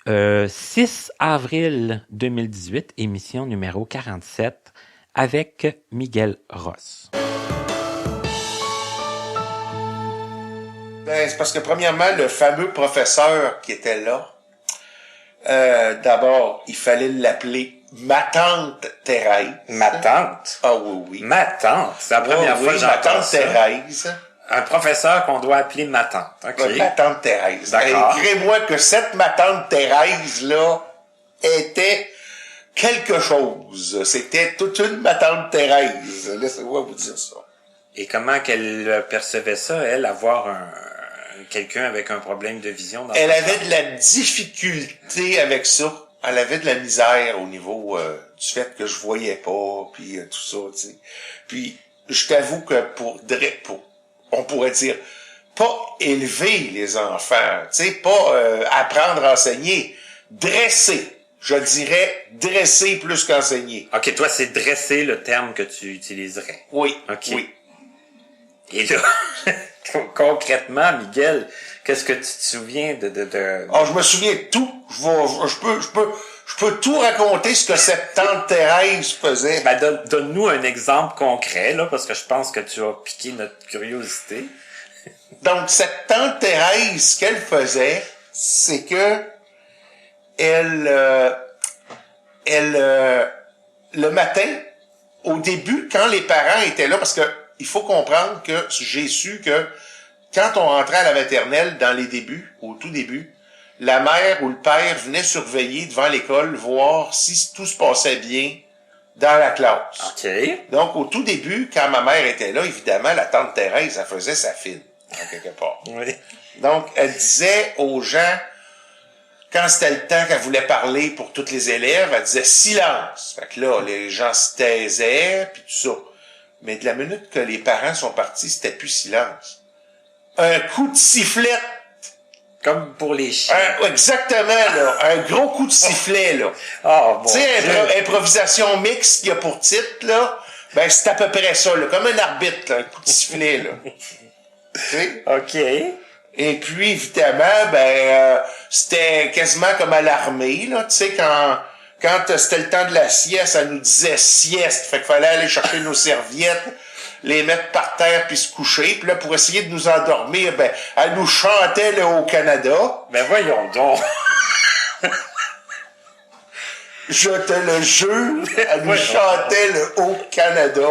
6 avril 2018, émission numéro 47, avec Miguel Ross. Ben, c'est parce que, premièrement, le fameux professeur qui était là, d'abord, il fallait l'appeler ma tante Thérèse. Ma tante? Ah oui. Ma tante? C'est la première fois que j'entends ça. Ma tante Thérèse. Un professeur qu'on doit appeler ma tante. OK. Ma tante Thérèse. D'accord. Écrivez-moi que cette ma tante Thérèse-là était quelque chose. C'était toute une ma tante Thérèse. Laissez-moi vous dire ça. Et comment qu'elle percevait ça, elle, avoir quelqu'un avec un problème de vision dans Elle avait de la difficulté avec ça. Elle avait de la misère au niveau du fait que je voyais pas, puis tout ça, tu sais. Puis je t'avoue que on pourrait dire, pas élever les enfants, tu sais, pas apprendre à enseigner, dresser. Je dirais dresser plus qu'enseigner. OK, toi, c'est dresser le terme que tu utiliserais. Oui. OK. Oui. Et là, concrètement, Miguel, qu'est-ce que tu te souviens de... Ah, je me souviens de tout. Je peux tout raconter ce que cette tante Thérèse faisait. Ben, donne-nous un exemple concret, là, parce que je pense que tu as piqué notre curiosité. Donc, cette tante Thérèse, ce qu'elle faisait, c'est que elle le matin, au début, quand les parents étaient là, parce que il faut comprendre que j'ai su que quand on rentrait à la maternelle, dans les débuts, au tout début, la mère ou le père venait surveiller devant l'école, voir si tout se passait bien dans la classe. OK. Donc, au tout début, quand ma mère était là, évidemment, la tante Thérèse, elle faisait sa file, en quelque part. Oui. Donc, elle disait aux gens, quand c'était le temps qu'elle voulait parler pour tous les élèves, elle disait « silence ». Fait que là, les gens se taisaient, puis tout ça. Mais de la minute que les parents sont partis, c'était plus silence. Un coup de sifflet. Comme pour les chiens. Exactement, là. Un gros coup de sifflet, là. Oh, bon. Tu sais, improvisation mixte qu'il y a pour titre, là. Ben, c'est à peu près ça, là. Comme un arbitre, là. Un coup de sifflet, là. Tu sais? OK. Et puis, évidemment, c'était quasiment comme à l'armée, là. Tu sais, quand c'était le temps de la sieste, elle nous disait sieste. Fait qu'il fallait aller chercher nos serviettes, les mettre par terre puis se coucher. Puis là, pour essayer de nous endormir, elle nous chantait le Haut-Canada. Ben voyons donc. Je te le jure, elle nous chantait le Haut-Canada.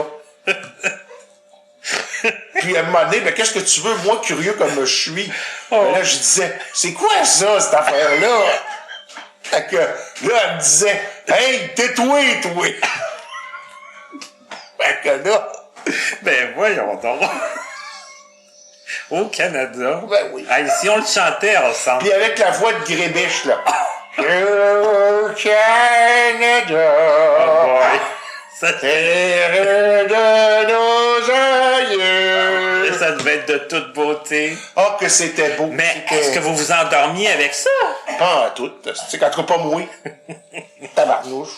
Puis à un moment donné, qu'est-ce que tu veux, moi, curieux comme je suis? Là, je disais, c'est quoi ça, cette affaire-là? Fait que, là, elle me disait, hey, tais-toi, toi! Fait que là... Ben, voyons donc! Au Canada? Ben oui. Hey, si on le chantait ensemble. Puis avec la voix de Grébiche, là. Au Canada! Oh boy! Terre de nos aïeux! Ça devait être de toute beauté. Oh, que c'était beau. Mais est-ce que vous vous endormiez avec ça? Pas en tout. C'est quand pas moi. Tabarnouche.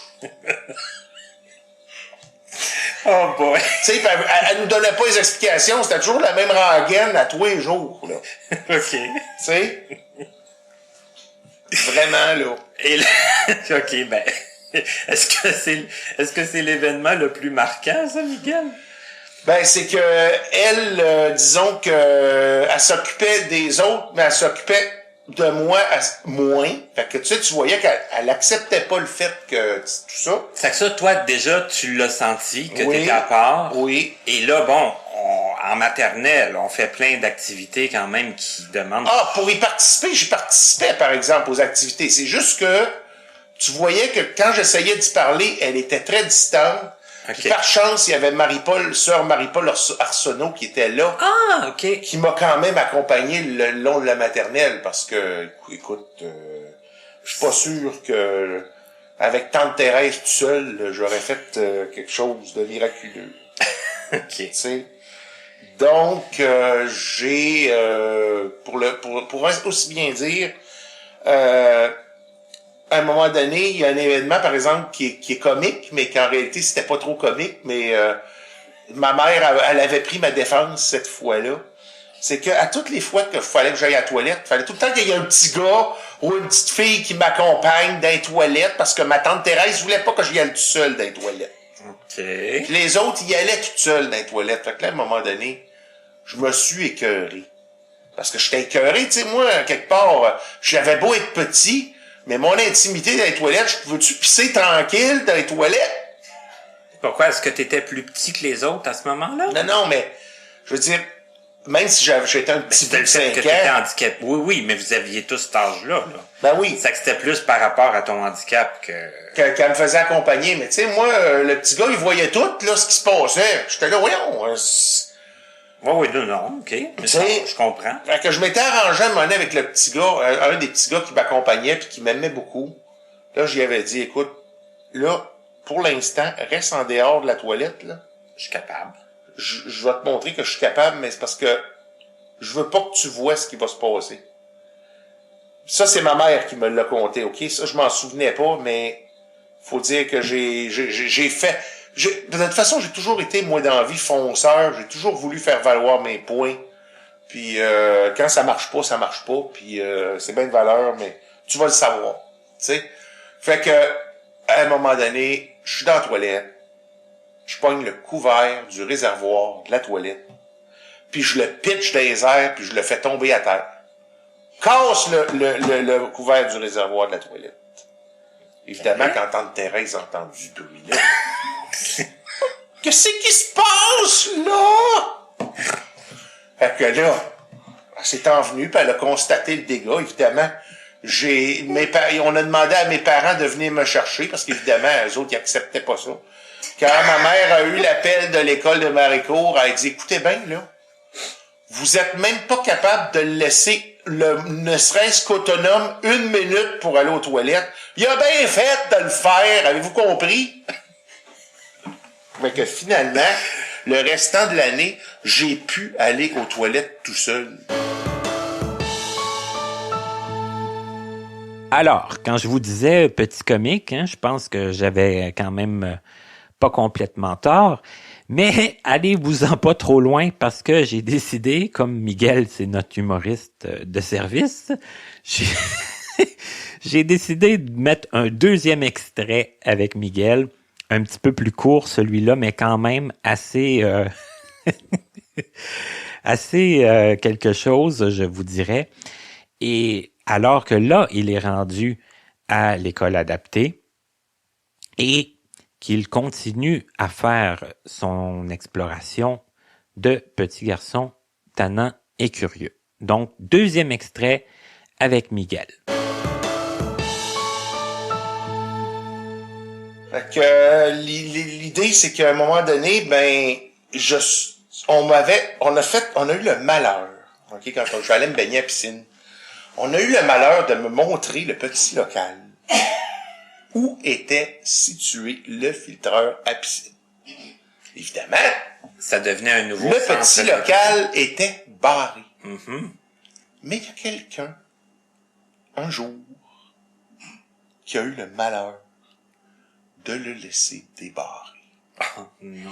Oh boy. Tu sais, elle nous donnait pas les explications. C'était toujours la même rengaine à tous les jours, là. OK. Tu sais? Vraiment, là. Et là... OK, ben... Est-ce que c'est l'événement le plus marquant, ça, Miguel? Ben, c'est que elle, disons que elle s'occupait des autres, mais elle s'occupait de moi moins. Fait que tu voyais qu'elle acceptait pas le fait que tout ça. Fait que ça, toi, déjà, tu l'as senti, que t'étais à part. Oui. Et là, bon, en maternelle, on fait plein d'activités quand même qui demandent... Ah, pour y participer, j'y participais, par exemple, aux activités. C'est juste que tu voyais que quand j'essayais d'y parler, elle était très distante. Okay. Par chance, il y avait sœur Marie-Paul Arsenault qui était là. Ah, OK. Qui m'a quand même accompagné le long de la maternelle parce que, écoute, je suis pas sûr que avec Tante Thérèse tout seul, j'aurais fait quelque chose de miraculeux. OK. Tu sais. Donc, j'ai, pour aussi bien dire, à un moment donné, il y a un événement, par exemple, qui est comique, mais qu'en réalité, c'était pas trop comique, mais ma mère, elle avait pris ma défense cette fois-là. C'est que à toutes les fois qu'il fallait que j'aille à la toilette, il fallait tout le temps qu'il y ait un petit gars ou une petite fille qui m'accompagne dans les toilettes, parce que ma tante Thérèse voulait pas que j'y aille tout seul dans les toilettes. OK. Puis les autres, y allaient tout seuls dans les toilettes. Fait que là, à un moment donné, je me suis écœuré. Parce que j'étais écœuré, tu sais, moi, quelque part, j'avais beau être petit, mais mon intimité dans les toilettes, je pouvais-tu pisser tranquille dans les toilettes? Pourquoi? Est-ce que tu étais plus petit que les autres à ce moment-là? Non, mais, je veux dire, même si j'étais un petit peu de 5 ans... que t'étais handicapé. Oui, mais vous aviez tous cet âge-là. Là. Ben oui. C'est que c'était plus par rapport à ton handicap qu'elle me faisait accompagner. Mais tu sais, moi, le petit gars, il voyait tout, là, ce qui se passait. J'étais là, voyons... Oui, non, OK. Mais ça, je comprends. Fait que je m'étais arrangé à un moment donné avec le petit gars, un des petits gars qui m'accompagnait puis qui m'aimait beaucoup. Là, j'y avais dit, écoute, là, pour l'instant, reste en dehors de la toilette, là. Je suis capable. Je vais te montrer que je suis capable, mais c'est parce que je veux pas que tu vois ce qui va se passer. Ça, c'est ma mère qui me l'a conté, OK? Ça, je m'en souvenais pas, mais faut dire que j'ai fait... De toute façon, j'ai toujours été, moi, dans la vie, fonceur. J'ai toujours voulu faire valoir mes points. Puis quand ça marche pas, ça marche pas. Puis c'est bien de valeur, mais tu vas le savoir. Tu sais? Fait que, à un moment donné, je suis dans la toilette. Je pogne le couvert du réservoir de la toilette. Puis je le pitch dans les airs, puis je le fais tomber à terre. Casse le couvert du réservoir de la toilette. Évidemment, quand tante Thérèse a entendu du bruit, là... Qu'est-ce qui se passe, là? Fait que là, elle s'est envenue, puis elle a constaté le dégât, évidemment. On a demandé à mes parents de venir me chercher, parce qu'évidemment, eux autres, ils acceptaient pas ça. Quand ma mère a eu l'appel de l'école de Maricourt, elle a dit, écoutez bien, là, vous êtes même pas capable de le laisser, ne serait-ce qu'autonome, 1 minute pour aller aux toilettes. Il a bien fait de le faire, avez-vous compris? Fait que finalement, le restant de l'année, j'ai pu aller aux toilettes tout seul. Alors, quand je vous disais petit comique, je pense que j'avais quand même pas complètement tort, mais allez-vous-en pas trop loin parce que j'ai décidé, comme Miguel, c'est notre humoriste de service, j'ai décidé de mettre un deuxième extrait avec Miguel, un petit peu plus court celui-là, mais quand même assez assez quelque chose, je vous dirais. Et alors que là, il est rendu à l'école adaptée et qu'il continue à faire son exploration de petit garçon tannant et curieux. Donc, deuxième extrait avec Miguel. Fait que l'idée, c'est qu'à un moment donné, on a eu le malheur, ok, quand j'allais me baigner à la piscine, on a eu le malheur de me montrer le petit local où était situé le filtreur à piscine. Évidemment, ça devenait un nouveau le petit local était barré. Mm-hmm. Mais il y a quelqu'un, un jour, qui a eu le malheur de le laisser débarrer. Oh non.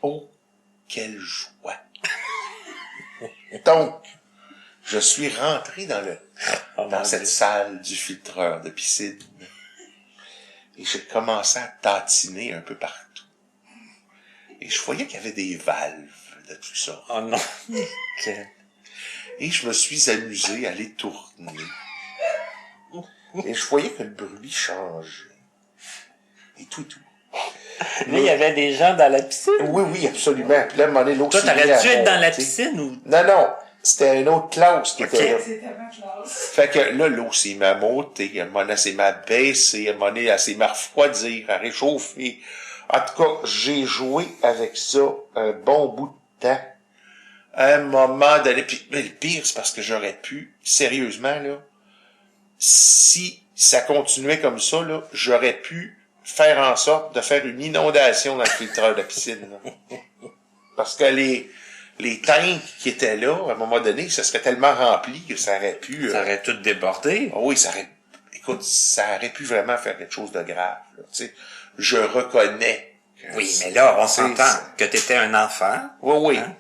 Oh, quelle joie! Donc, je suis rentré dans cette salle du filtreur de piscine et j'ai commencé à tatiner un peu partout. Et je voyais qu'il y avait des valves de toutes sortes. Oh non! Et je me suis amusé à les tourner. Et je voyais que le bruit changeait. Et tout. Là, il y avait des gens dans la piscine? Oui, absolument. Puis là, à un moment donné, l'eau Toi, t'aurais dû être dans la piscine ou? Non. C'était une autre classe qui était là. C'était ma classe. Fait que là, l'eau s'est m'a monté, à un moment donné, elle s'est m'a baissé, à un moment donné, elle s'est m'a refroidir, à réchauffer. En tout cas, j'ai joué avec ça un bon bout de temps. À un moment donné, puis mais le pire, c'est parce que j'aurais pu, sérieusement, là, si ça continuait comme ça, là, j'aurais pu faire en sorte de faire une inondation dans le filtreur de la piscine. Là. Parce que les tanks qui étaient là, à un moment donné, ça serait tellement rempli que ça aurait pu... Ça aurait tout débordé. Oui, ça aurait pu vraiment faire quelque chose de grave. Là, tu sais. Je reconnais. Oui, mais là, on s'entend que t'étais un enfant. Oui. Hein,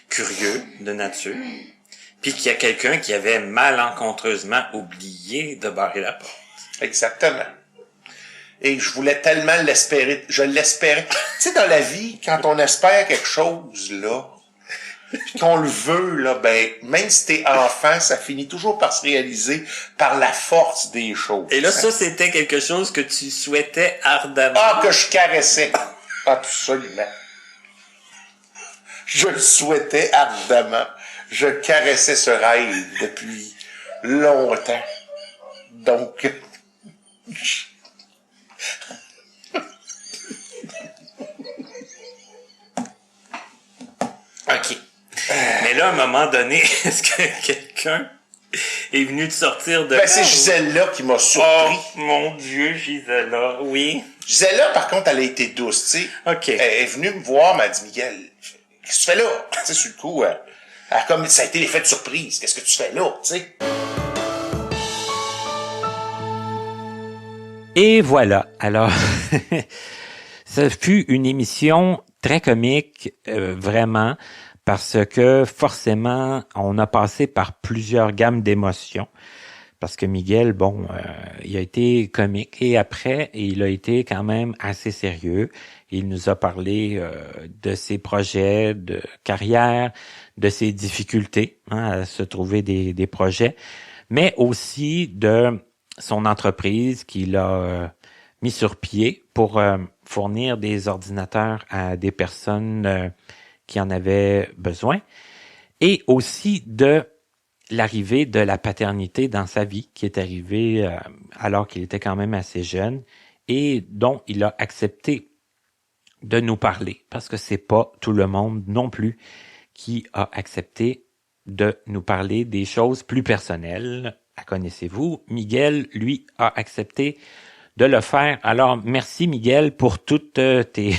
curieux de nature. Puis qu'il y a quelqu'un qui avait malencontreusement oublié de barrer la porte. Exactement. Et je voulais tellement l'espérer. Je l'espérais. Tu sais, dans la vie, quand on espère quelque chose, là, puis qu'on le veut, là, ben, même si t'es enfant, ça finit toujours par se réaliser par la force des choses. Et là, ça, c'était quelque chose que tu souhaitais ardemment. Ah, que je caressais. Absolument. Je le souhaitais ardemment. Je caressais ce rêve depuis longtemps. Donc, OK. Mais là, à un moment donné, est-ce que quelqu'un est venu te sortir de... Ben, c'est Gisèle-là qui m'a surpris. Oh, mon Dieu, Gisèle-là, oui. Gisèle-là, par contre, elle a été douce, tu sais. OK. Elle est venue me voir, m'a dit, Miguel, qu'est-ce que tu fais là? Tu sais, sur le coup, comme ça a été l'effet de surprise. Qu'est-ce que tu fais là, tu sais? Et voilà. Alors, ça fut une émission très comique, vraiment, parce que forcément, on a passé par plusieurs gammes d'émotions. Parce que Miguel, bon, il a été comique et après, il a été quand même assez sérieux. Il nous a parlé de ses projets de carrière, de ses difficultés à se trouver des projets, mais aussi de son entreprise qu'il a mis sur pied pour fournir des ordinateurs à des personnes qui en avaient besoin, et aussi de l'arrivée de la paternité dans sa vie, qui est arrivée alors qu'il était quand même assez jeune, et dont il a accepté de nous parler, parce que c'est pas tout le monde non plus qui a accepté de nous parler des choses plus personnelles. La connaissez-vous? Miguel, lui, a accepté de le faire. Alors, merci Miguel pour toutes tes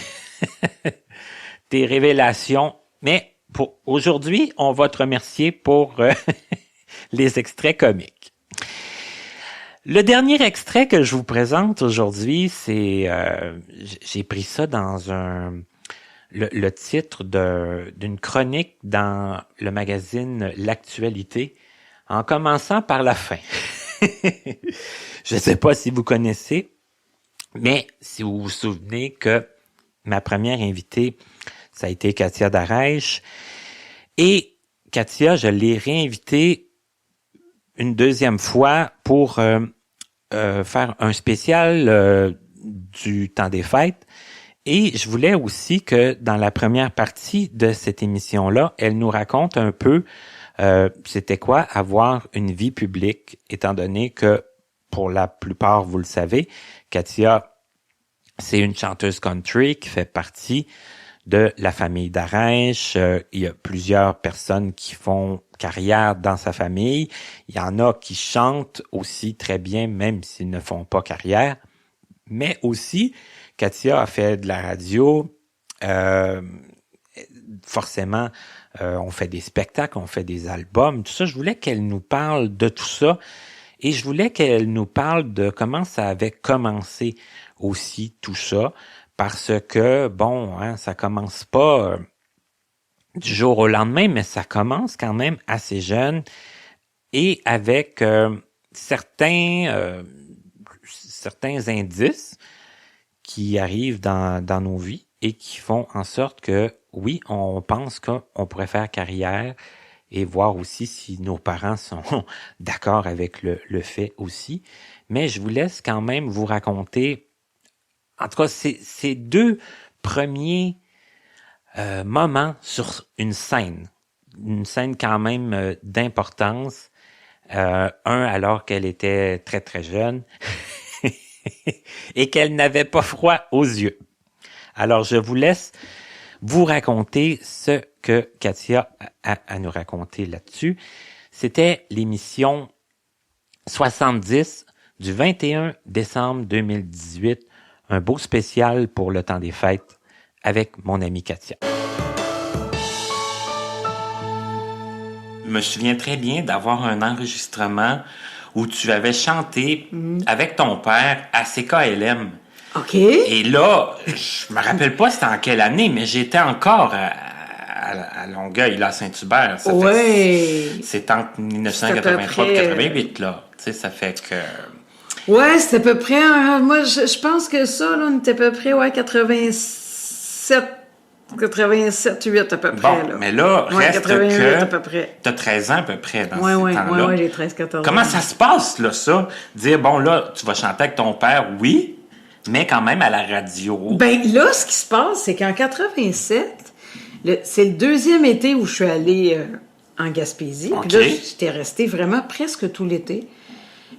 tes révélations. Mais pour aujourd'hui, on va te remercier pour les extraits comiques. Le dernier extrait que je vous présente aujourd'hui, c'est j'ai pris ça dans le titre d'une chronique dans le magazine L'Actualité, en commençant par la fin. Je ne sais pas si vous connaissez, mais si vous vous souvenez que ma première invitée, ça a été Katia Darèche. Et Katia, je l'ai réinvitée une deuxième fois pour faire un spécial du temps des fêtes. Et je voulais aussi que dans la première partie de cette émission-là, elle nous raconte un peu c'était quoi avoir une vie publique, étant donné que pour la plupart, vous le savez, Katia, c'est une chanteuse country qui fait partie de la famille Darèche. Il y a plusieurs personnes qui font carrière dans sa famille. Il y en a qui chantent aussi très bien, même s'ils ne font pas carrière. Mais aussi, Katia a fait de la radio. Forcément, on fait des spectacles, on fait des albums, tout ça. Je voulais qu'elle nous parle de tout ça. Et je voulais qu'elle nous parle de comment ça avait commencé aussi tout ça. Parce que, bon, hein, ça commence pas du jour au lendemain, mais ça commence quand même assez jeune et avec certains indices qui arrivent dans nos vies et qui font en sorte que, oui, on pense qu'on pourrait faire carrière et voir aussi si nos parents sont d'accord avec le fait aussi. Mais je vous laisse quand même vous raconter en tout cas, c'est 2 premiers moments sur une scène quand même d'importance. Un alors qu'elle était très très jeune et qu'elle n'avait pas froid aux yeux. Alors je vous laisse vous raconter ce que Katia a à nous raconter là-dessus. C'était l'émission 70 du 21 décembre 2018, un beau spécial pour le temps des fêtes avec mon amie Katia. Je me souviens très bien d'avoir un enregistrement où tu avais chanté avec ton père à CKLM. OK. Et là, je me rappelle pas c'était en quelle année, mais j'étais encore à Longueuil, là, à Saint-Hubert. C'est entre 1983 et 88, là. Tu sais, ça fait que... Ouais, c'était à peu près... moi, je pense que ça, là, on était à peu près, 87, 8 à peu près. Bon, là. Mais là, reste 88 que... à peu près. T'as 13 ans à peu près dans ces temps-là. Ouais, j'ai 13-14 ans. Comment ça se passe, là, ça? Dire, bon, là, tu vas chanter avec ton père, oui, mais quand même à la radio. Ben là, ce qui se passe, c'est qu'en 87, c'est le 2e été où je suis allée en Gaspésie. Okay. Puis là, j'étais restée vraiment presque tout l'été.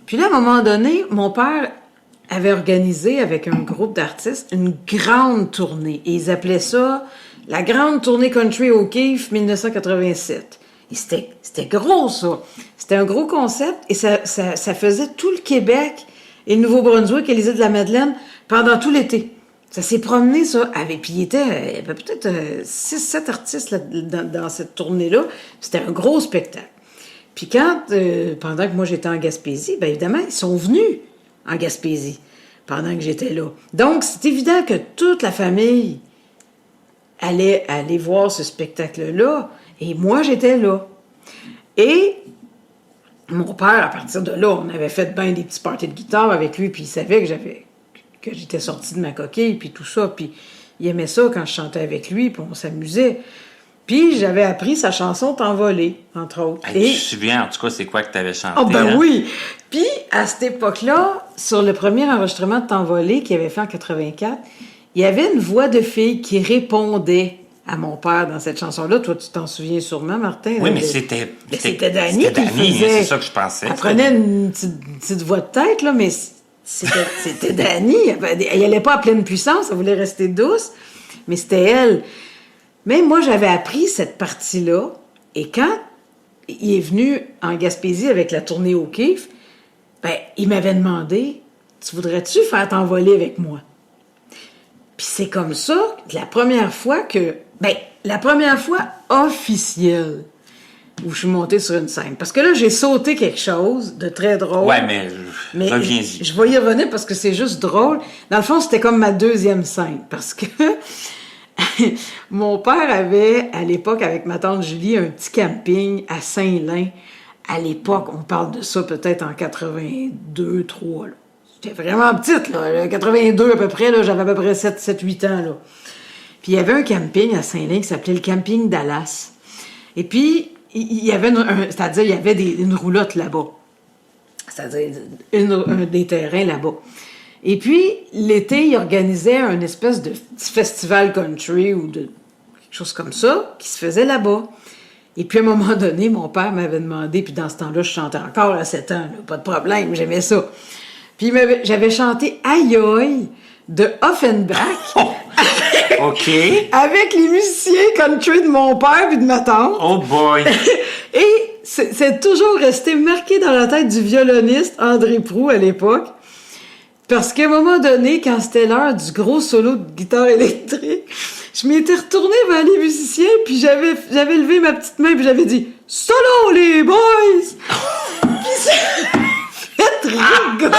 Puis là, à un moment donné, mon père avait organisé avec un groupe d'artistes une grande tournée. Et ils appelaient ça la Grande Tournée Country O'Keeffe 1987. Et c'était gros, ça. C'était un gros concept et ça faisait tout le Québec et le Nouveau-Brunswick et les Îles-de-la-Madeleine pendant tout l'été. Ça s'est promené, ça. Puis il y avait peut-être 6-7 artistes là, dans cette tournée-là. C'était un gros spectacle. Puis pendant que moi j'étais en Gaspésie, bien évidemment, ils sont venus en Gaspésie pendant que j'étais là. Donc, c'est évident que toute la famille allait aller voir ce spectacle-là. Et moi, j'étais là. Et mon père, à partir de là, on avait fait bien des petits parties de guitare avec lui, puis il savait que j'étais sortie de ma coquille, puis tout ça. Puis il aimait ça quand je chantais avec lui, puis on s'amusait. Puis j'avais appris sa chanson « T'envoler », entre autres. Et tu te souviens, en tout cas, c'est quoi que tu avais chanté? Oh, ben oui! Puis, à cette époque-là, sur le premier enregistrement de « T'envoler » qu'il avait fait en 84, il y avait une voix de fille qui répondait à mon père dans cette chanson-là. Toi, tu t'en souviens sûrement, Martin? Oui, mais c'était Dany qui faisait. C'est ça que je pensais. Elle prenait une petite voix de tête, là, mais c'était Dany. Elle n'allait pas à pleine puissance, elle voulait rester douce, mais c'était elle. Mais moi, j'avais appris cette partie-là, et quand il est venu en Gaspésie avec la tournée O'Keeffe, ben, il m'avait demandé, tu voudrais-tu faire T'envoler avec moi? Puis c'est comme ça, la première fois officielle, où je suis montée sur une scène. Parce que là, j'ai sauté quelque chose de très drôle. Ouais, mais reviens-y. Je vais y revenir parce que c'est juste drôle. Dans le fond, c'était comme ma 2e scène, parce que mon père avait, à l'époque, avec ma tante Julie, un petit camping à Saint-Lin. À l'époque, on parle de ça peut-être en 82, 3, là. J'étais vraiment petite, là. 82 à peu près, là, j'avais à peu près 7-8 ans, là. Puis il y avait un camping à Saint-Lin qui s'appelait le camping Dallas. Et puis, il y avait c'est-à-dire, il y avait une roulotte là-bas. C'est-à-dire, des terrains là-bas. Et puis, l'été, il organisait un espèce de petit festival country ou de quelque chose comme ça qui se faisait là-bas. Et puis, à un moment donné, mon père m'avait demandé, puis dans ce temps-là, je chantais encore à 7 ans, là, pas de problème, j'aimais ça. Puis, j'avais chanté Aïe Aïe de Offenbach. OK. Avec les musiciens country de mon père et de ma tante. Oh boy! Et c'est toujours resté marqué dans la tête du violoniste André Proulx à l'époque. Parce qu'à un moment donné, quand c'était l'heure du gros solo de guitare électrique, je m'étais retournée vers les musiciens, puis j'avais levé ma petite main, puis j'avais dit « Solo, les boys! » Puis ça fait rigoler.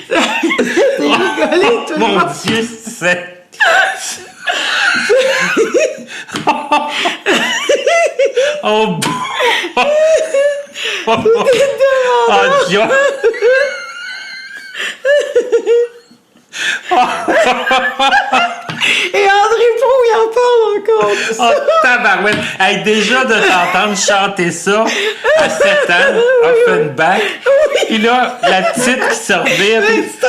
Ça fait rigoler tout le monde. Mon Dieu, c'est... Oh, Dieu! Et André Proulx, il en parle encore de ça. Oh, tabarouette! Hey, déjà de t'entendre chanter ça à 7 ans, Offenbach, puis là, la petite qui se revient. Mais ça,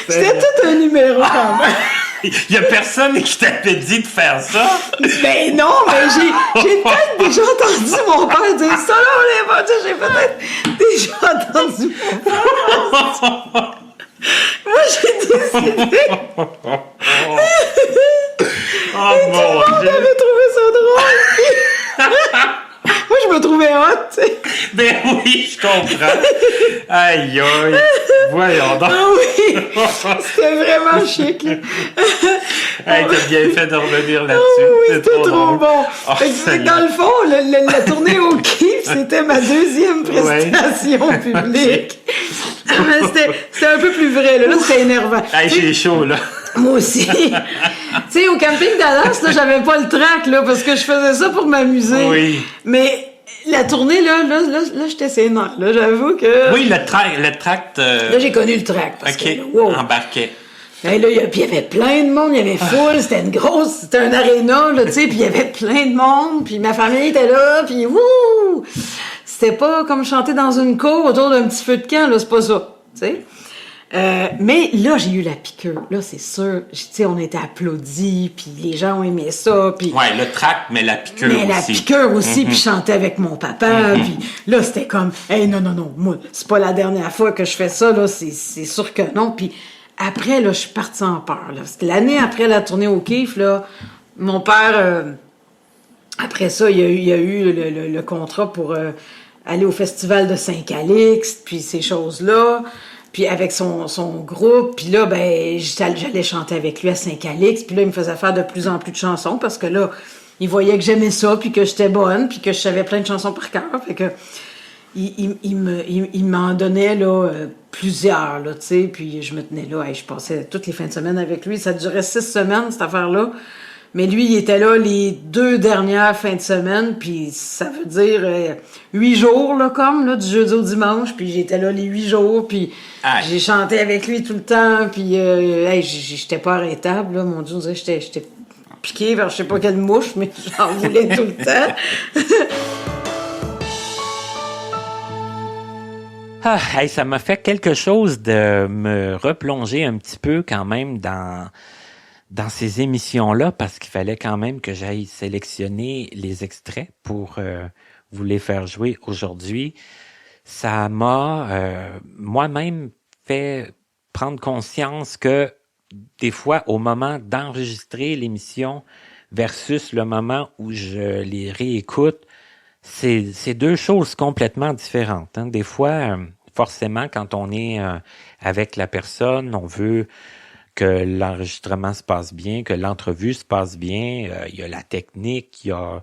C'était tout un numéro quand même. Il y a personne qui t'avait dit de faire ça. Ben non, mais j'ai peut-être déjà entendu mon père dire ça, là, on l'a pas dit, j'ai peut-être déjà entendu mon père. Moi, j'ai décidé. Oh et tout le monde avait trouvé ça drôle. Moi, je me trouvais hot, tu sais. Ben oui, je comprends. Aïe, aïe. Voyons donc. Ah oui, c'était vraiment chic. Hey, t'as bien fait de revenir là-dessus. Ah oui, c'était trop bon. Oh, Fait que, dans le fond, la tournée au Kiff, c'était ma deuxième prestation publique. Mais c'était un peu plus vrai, là c'était énervant. Hey, j'ai chaud, là. Moi aussi. Tu sais, au camping Dallas, là, j'avais pas le track, là, parce que je faisais ça pour m'amuser. Oui. Mais la tournée, là, j'étais sénère, là, j'avoue que... Oui, le tract... Là, j'ai connu le track, parce que, là, wow. Embarqué. Et là, puis il y avait plein de monde, il y avait foule, c'était un aréna, là, tu sais, puis il y avait plein de monde, puis ma famille était là, puis wouh! C'était pas comme chanter dans une cour autour d'un petit feu de camp, là, c'est pas ça, tu sais. Mais là, j'ai eu la piqûre. Là, c'est sûr. Tu sais, on était applaudis, puis les gens ont aimé ça. Puis ouais, le tract, mais la piqûre aussi. Mais la piqûre aussi, puis je chantais avec mon papa. Puis là, c'était comme, hey, non, moi, c'est pas la dernière fois que je fais ça, là, c'est sûr que non. Puis après, là, je suis partie en peur, là. Parce que l'année après la tournée au Kiff, là, mon père, après ça, il y a eu le contrat pour aller au festival de Saint-Calixte, puis ces choses-là. Puis avec son groupe, puis là, ben, j'allais chanter avec lui à Saint-Calixte, puis là, il me faisait faire de plus en plus de chansons, parce que là, il voyait que j'aimais ça, puis que j'étais bonne, puis que je savais plein de chansons par cœur, fait que il m'en donnait, là, plusieurs, là, tu sais, puis je me tenais là, je passais toutes les fins de semaine avec lui, ça durait 6 semaines, cette affaire-là, mais lui, il était là les 2 dernières fins de semaine, puis ça veut dire 8 jours, là, comme, là, du jeudi au dimanche, puis j'étais là les 8 jours, puis j'ai chanté avec lui tout le temps, puis j'étais pas arrêtable, là, mon Dieu, on dirait que j'étais piquée vers je sais pas quelle mouche, mais j'en voulais tout le temps. Ça m'a fait quelque chose de me replonger un petit peu quand même dans ces émissions-là, parce qu'il fallait quand même que j'aille sélectionner les extraits pour vous les faire jouer aujourd'hui. Ça m'a moi-même fait prendre conscience que des fois, au moment d'enregistrer l'émission versus le moment où je les réécoute, c'est 2 choses complètement différentes. Hein. Des fois, forcément, quand on est avec la personne, on veut que l'enregistrement se passe bien, que l'entrevue se passe bien. Il y a la technique, il y a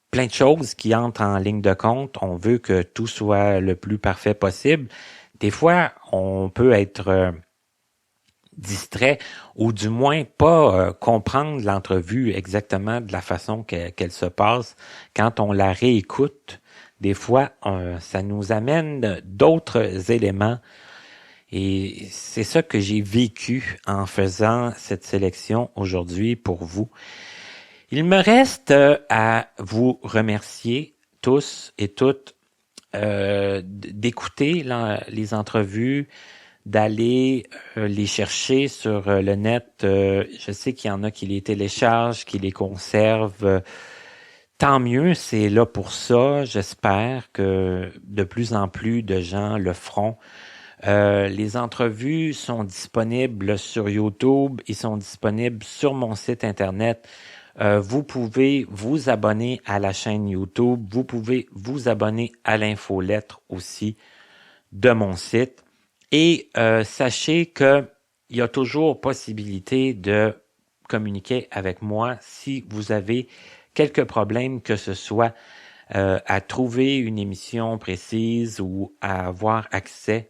plein de choses qui entrent en ligne de compte. On veut que tout soit le plus parfait possible. Des fois, on peut être distrait ou du moins pas comprendre l'entrevue exactement de la façon qu'elle se passe. Quand on la réécoute, des fois, ça nous amène d'autres éléments. Et c'est ça que j'ai vécu en faisant cette sélection aujourd'hui pour vous. Il me reste à vous remercier tous et toutes d'écouter les entrevues, d'aller les chercher sur le net. Je sais qu'il y en a qui les téléchargent, qui les conservent. Tant mieux, c'est là pour ça. J'espère que de plus en plus de gens le feront. Les entrevues sont disponibles sur YouTube, ils sont disponibles sur mon site internet. Vous pouvez vous abonner à la chaîne YouTube, vous pouvez vous abonner à l'infolettre aussi de mon site. Et sachez qu'il y a toujours possibilité de communiquer avec moi si vous avez quelques problèmes, que ce soit à trouver une émission précise ou à avoir accès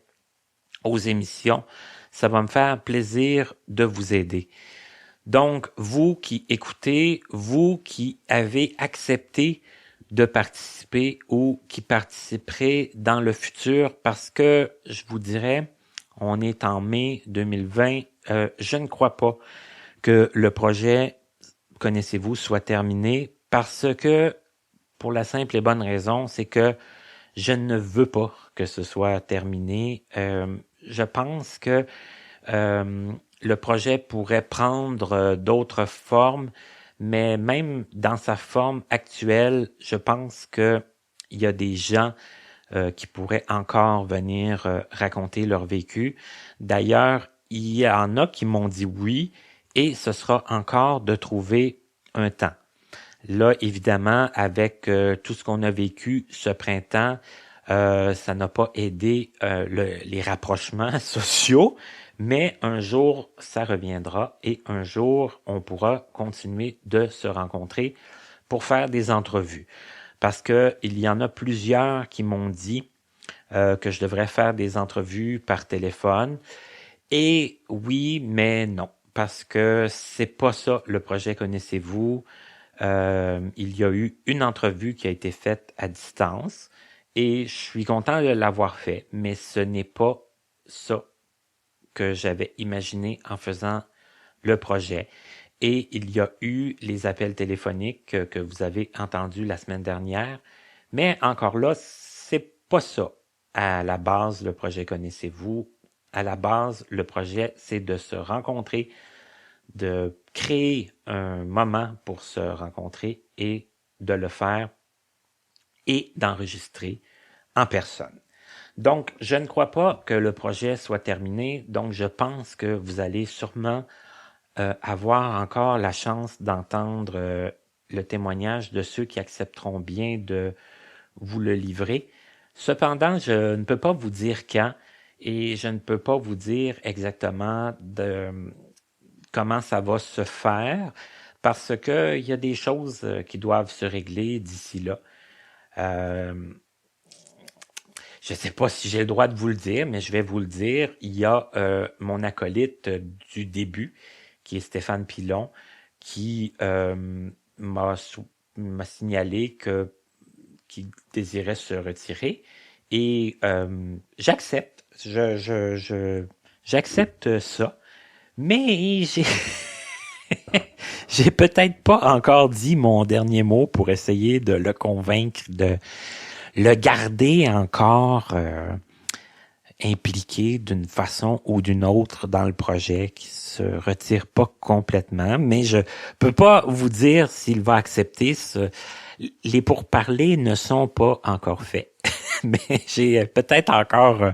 aux émissions. Ça va me faire plaisir de vous aider. Donc, vous qui écoutez, vous qui avez accepté de participer ou qui participerez dans le futur, parce que je vous dirais, on est en mai 2020, je ne crois pas que le projet, connaissez-vous, soit terminé, parce que, pour la simple et bonne raison, c'est que Je ne veux pas que ce soit terminé. Je pense que le projet pourrait prendre d'autres formes, mais même dans sa forme actuelle, je pense que il y a des gens qui pourraient encore venir raconter leur vécu. D'ailleurs, il y en a qui m'ont dit oui, et ce sera encore de trouver un temps. Là, évidemment, avec tout ce qu'on a vécu ce printemps, ça n'a pas aidé les rapprochements sociaux, mais un jour, ça reviendra et un jour, on pourra continuer de se rencontrer pour faire des entrevues. Parce que il y en a plusieurs qui m'ont dit que je devrais faire des entrevues par téléphone. Et oui, mais non, parce que c'est pas ça le projet Connaissez-vous. Il y a eu une entrevue qui a été faite à distance et je suis content de l'avoir fait, mais ce n'est pas ça que j'avais imaginé en faisant le projet. Et il y a eu les appels téléphoniques que vous avez entendus la semaine dernière, mais encore là, c'est pas ça. À la base, le projet Connaissez-vous. À la base, le projet, c'est de se rencontrer, de créer un moment pour se rencontrer et de le faire et d'enregistrer en personne. Donc, je ne crois pas que le projet soit terminé, donc je pense que vous allez sûrement avoir encore la chance d'entendre le témoignage de ceux qui accepteront bien de vous le livrer. Cependant, je ne peux pas vous dire quand et je ne peux pas vous dire exactement comment ça va se faire parce que il y a des choses qui doivent se régler d'ici là. Je ne sais pas si j'ai le droit de vous le dire, mais je vais vous le dire. Il y a mon acolyte du début, qui est Stéphane Pilon, qui m'a signalé qu'il désirait se retirer. Et j'accepte. J'accepte ça. Mais j'ai peut-être pas encore dit mon dernier mot pour essayer de le convaincre de le garder encore impliqué d'une façon ou d'une autre dans le projet, qui se retire pas complètement, mais je peux pas vous dire s'il va accepter les pourparlers ne sont pas encore faits. Mais j'ai peut-être encore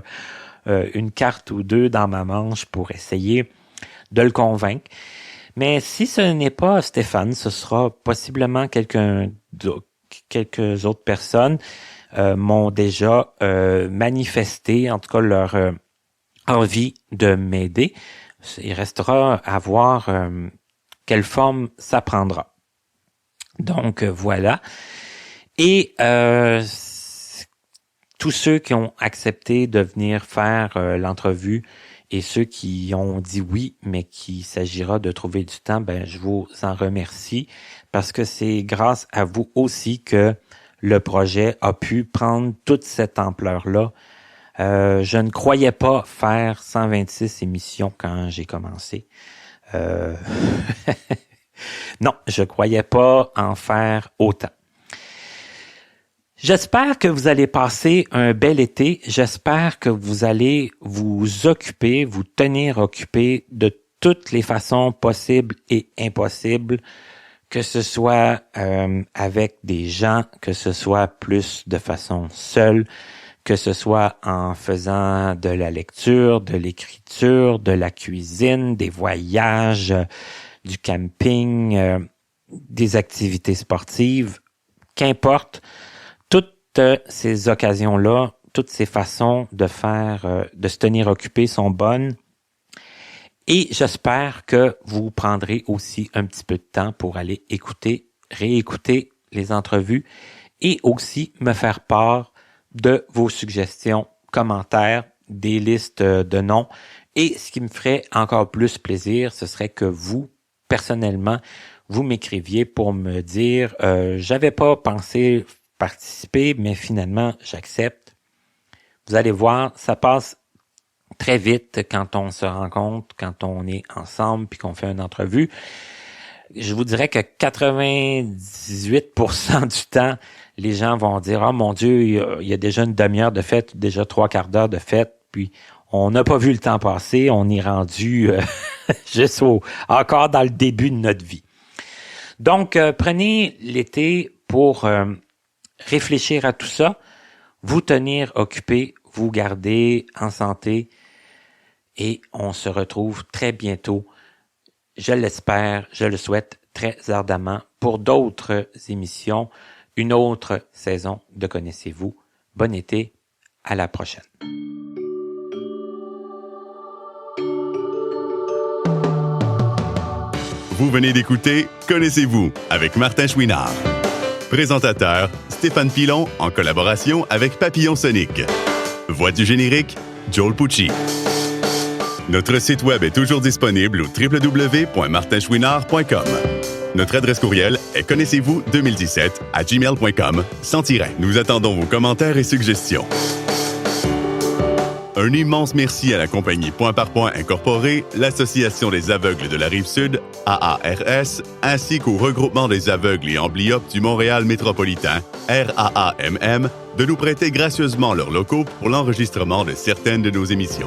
une carte ou deux dans ma manche pour essayer de le convaincre. Mais si ce n'est pas Stéphane, ce sera possiblement quelques autres personnes m'ont déjà manifesté, en tout cas leur envie de m'aider. Il restera à voir quelle forme ça prendra. Donc voilà. Et tous ceux qui ont accepté de venir faire l'entrevue et ceux qui ont dit oui, mais qu'il s'agira de trouver du temps, je vous en remercie parce que c'est grâce à vous aussi que le projet a pu prendre toute cette ampleur-là. Je ne croyais pas faire 126 émissions quand j'ai commencé. Non, je croyais pas en faire autant. J'espère que vous allez passer un bel été. J'espère que vous allez vous occuper, vous tenir occupé de toutes les façons possibles et impossibles, que ce soit avec des gens, que ce soit plus de façon seule, que ce soit en faisant de la lecture, de l'écriture, de la cuisine, des voyages, du camping, des activités sportives, qu'importe. Toutes ces occasions-là, toutes ces façons de faire, de se tenir occupé sont bonnes. Et j'espère que vous prendrez aussi un petit peu de temps pour aller écouter, réécouter les entrevues et aussi me faire part de vos suggestions, commentaires, des listes de noms. Et ce qui me ferait encore plus plaisir, ce serait que vous, personnellement, vous m'écriviez pour me dire j'avais pas pensé participer, mais finalement, j'accepte. Vous allez voir, ça passe très vite quand on se rencontre, quand on est ensemble puis qu'on fait une entrevue. je vous dirais que 98% du temps, les gens vont dire « Ah, mon Dieu, il y a déjà une demi-heure de fête, déjà 3/4 d'heure de fête, puis on n'a pas vu le temps passer, on est rendu juste encore dans le début de notre vie. » Donc, prenez l'été pour réfléchir à tout ça, vous tenir occupé, vous garder en santé, et on se retrouve très bientôt, je l'espère, je le souhaite très ardemment, pour d'autres émissions, une autre saison de Connaissez-vous. Bon été, à la prochaine. Vous venez d'écouter Connaissez-vous avec Martin Chouinard. Présentateur, Stéphane Pilon en collaboration avec Papillon Sonic. Voix du générique, Joel Pucci. Notre site web est toujours disponible au www.martinchouinard.com. Notre adresse courriel est connaissez-vous2017@gmail.com sans tiret. Nous attendons vos commentaires et suggestions. Un immense merci à la compagnie Point par Point Incorporée, l'Association des aveugles de la Rive-Sud, AARS, ainsi qu'au Regroupement des aveugles et amblyopes du Montréal métropolitain, RAAMM, de nous prêter gracieusement leurs locaux pour l'enregistrement de certaines de nos émissions.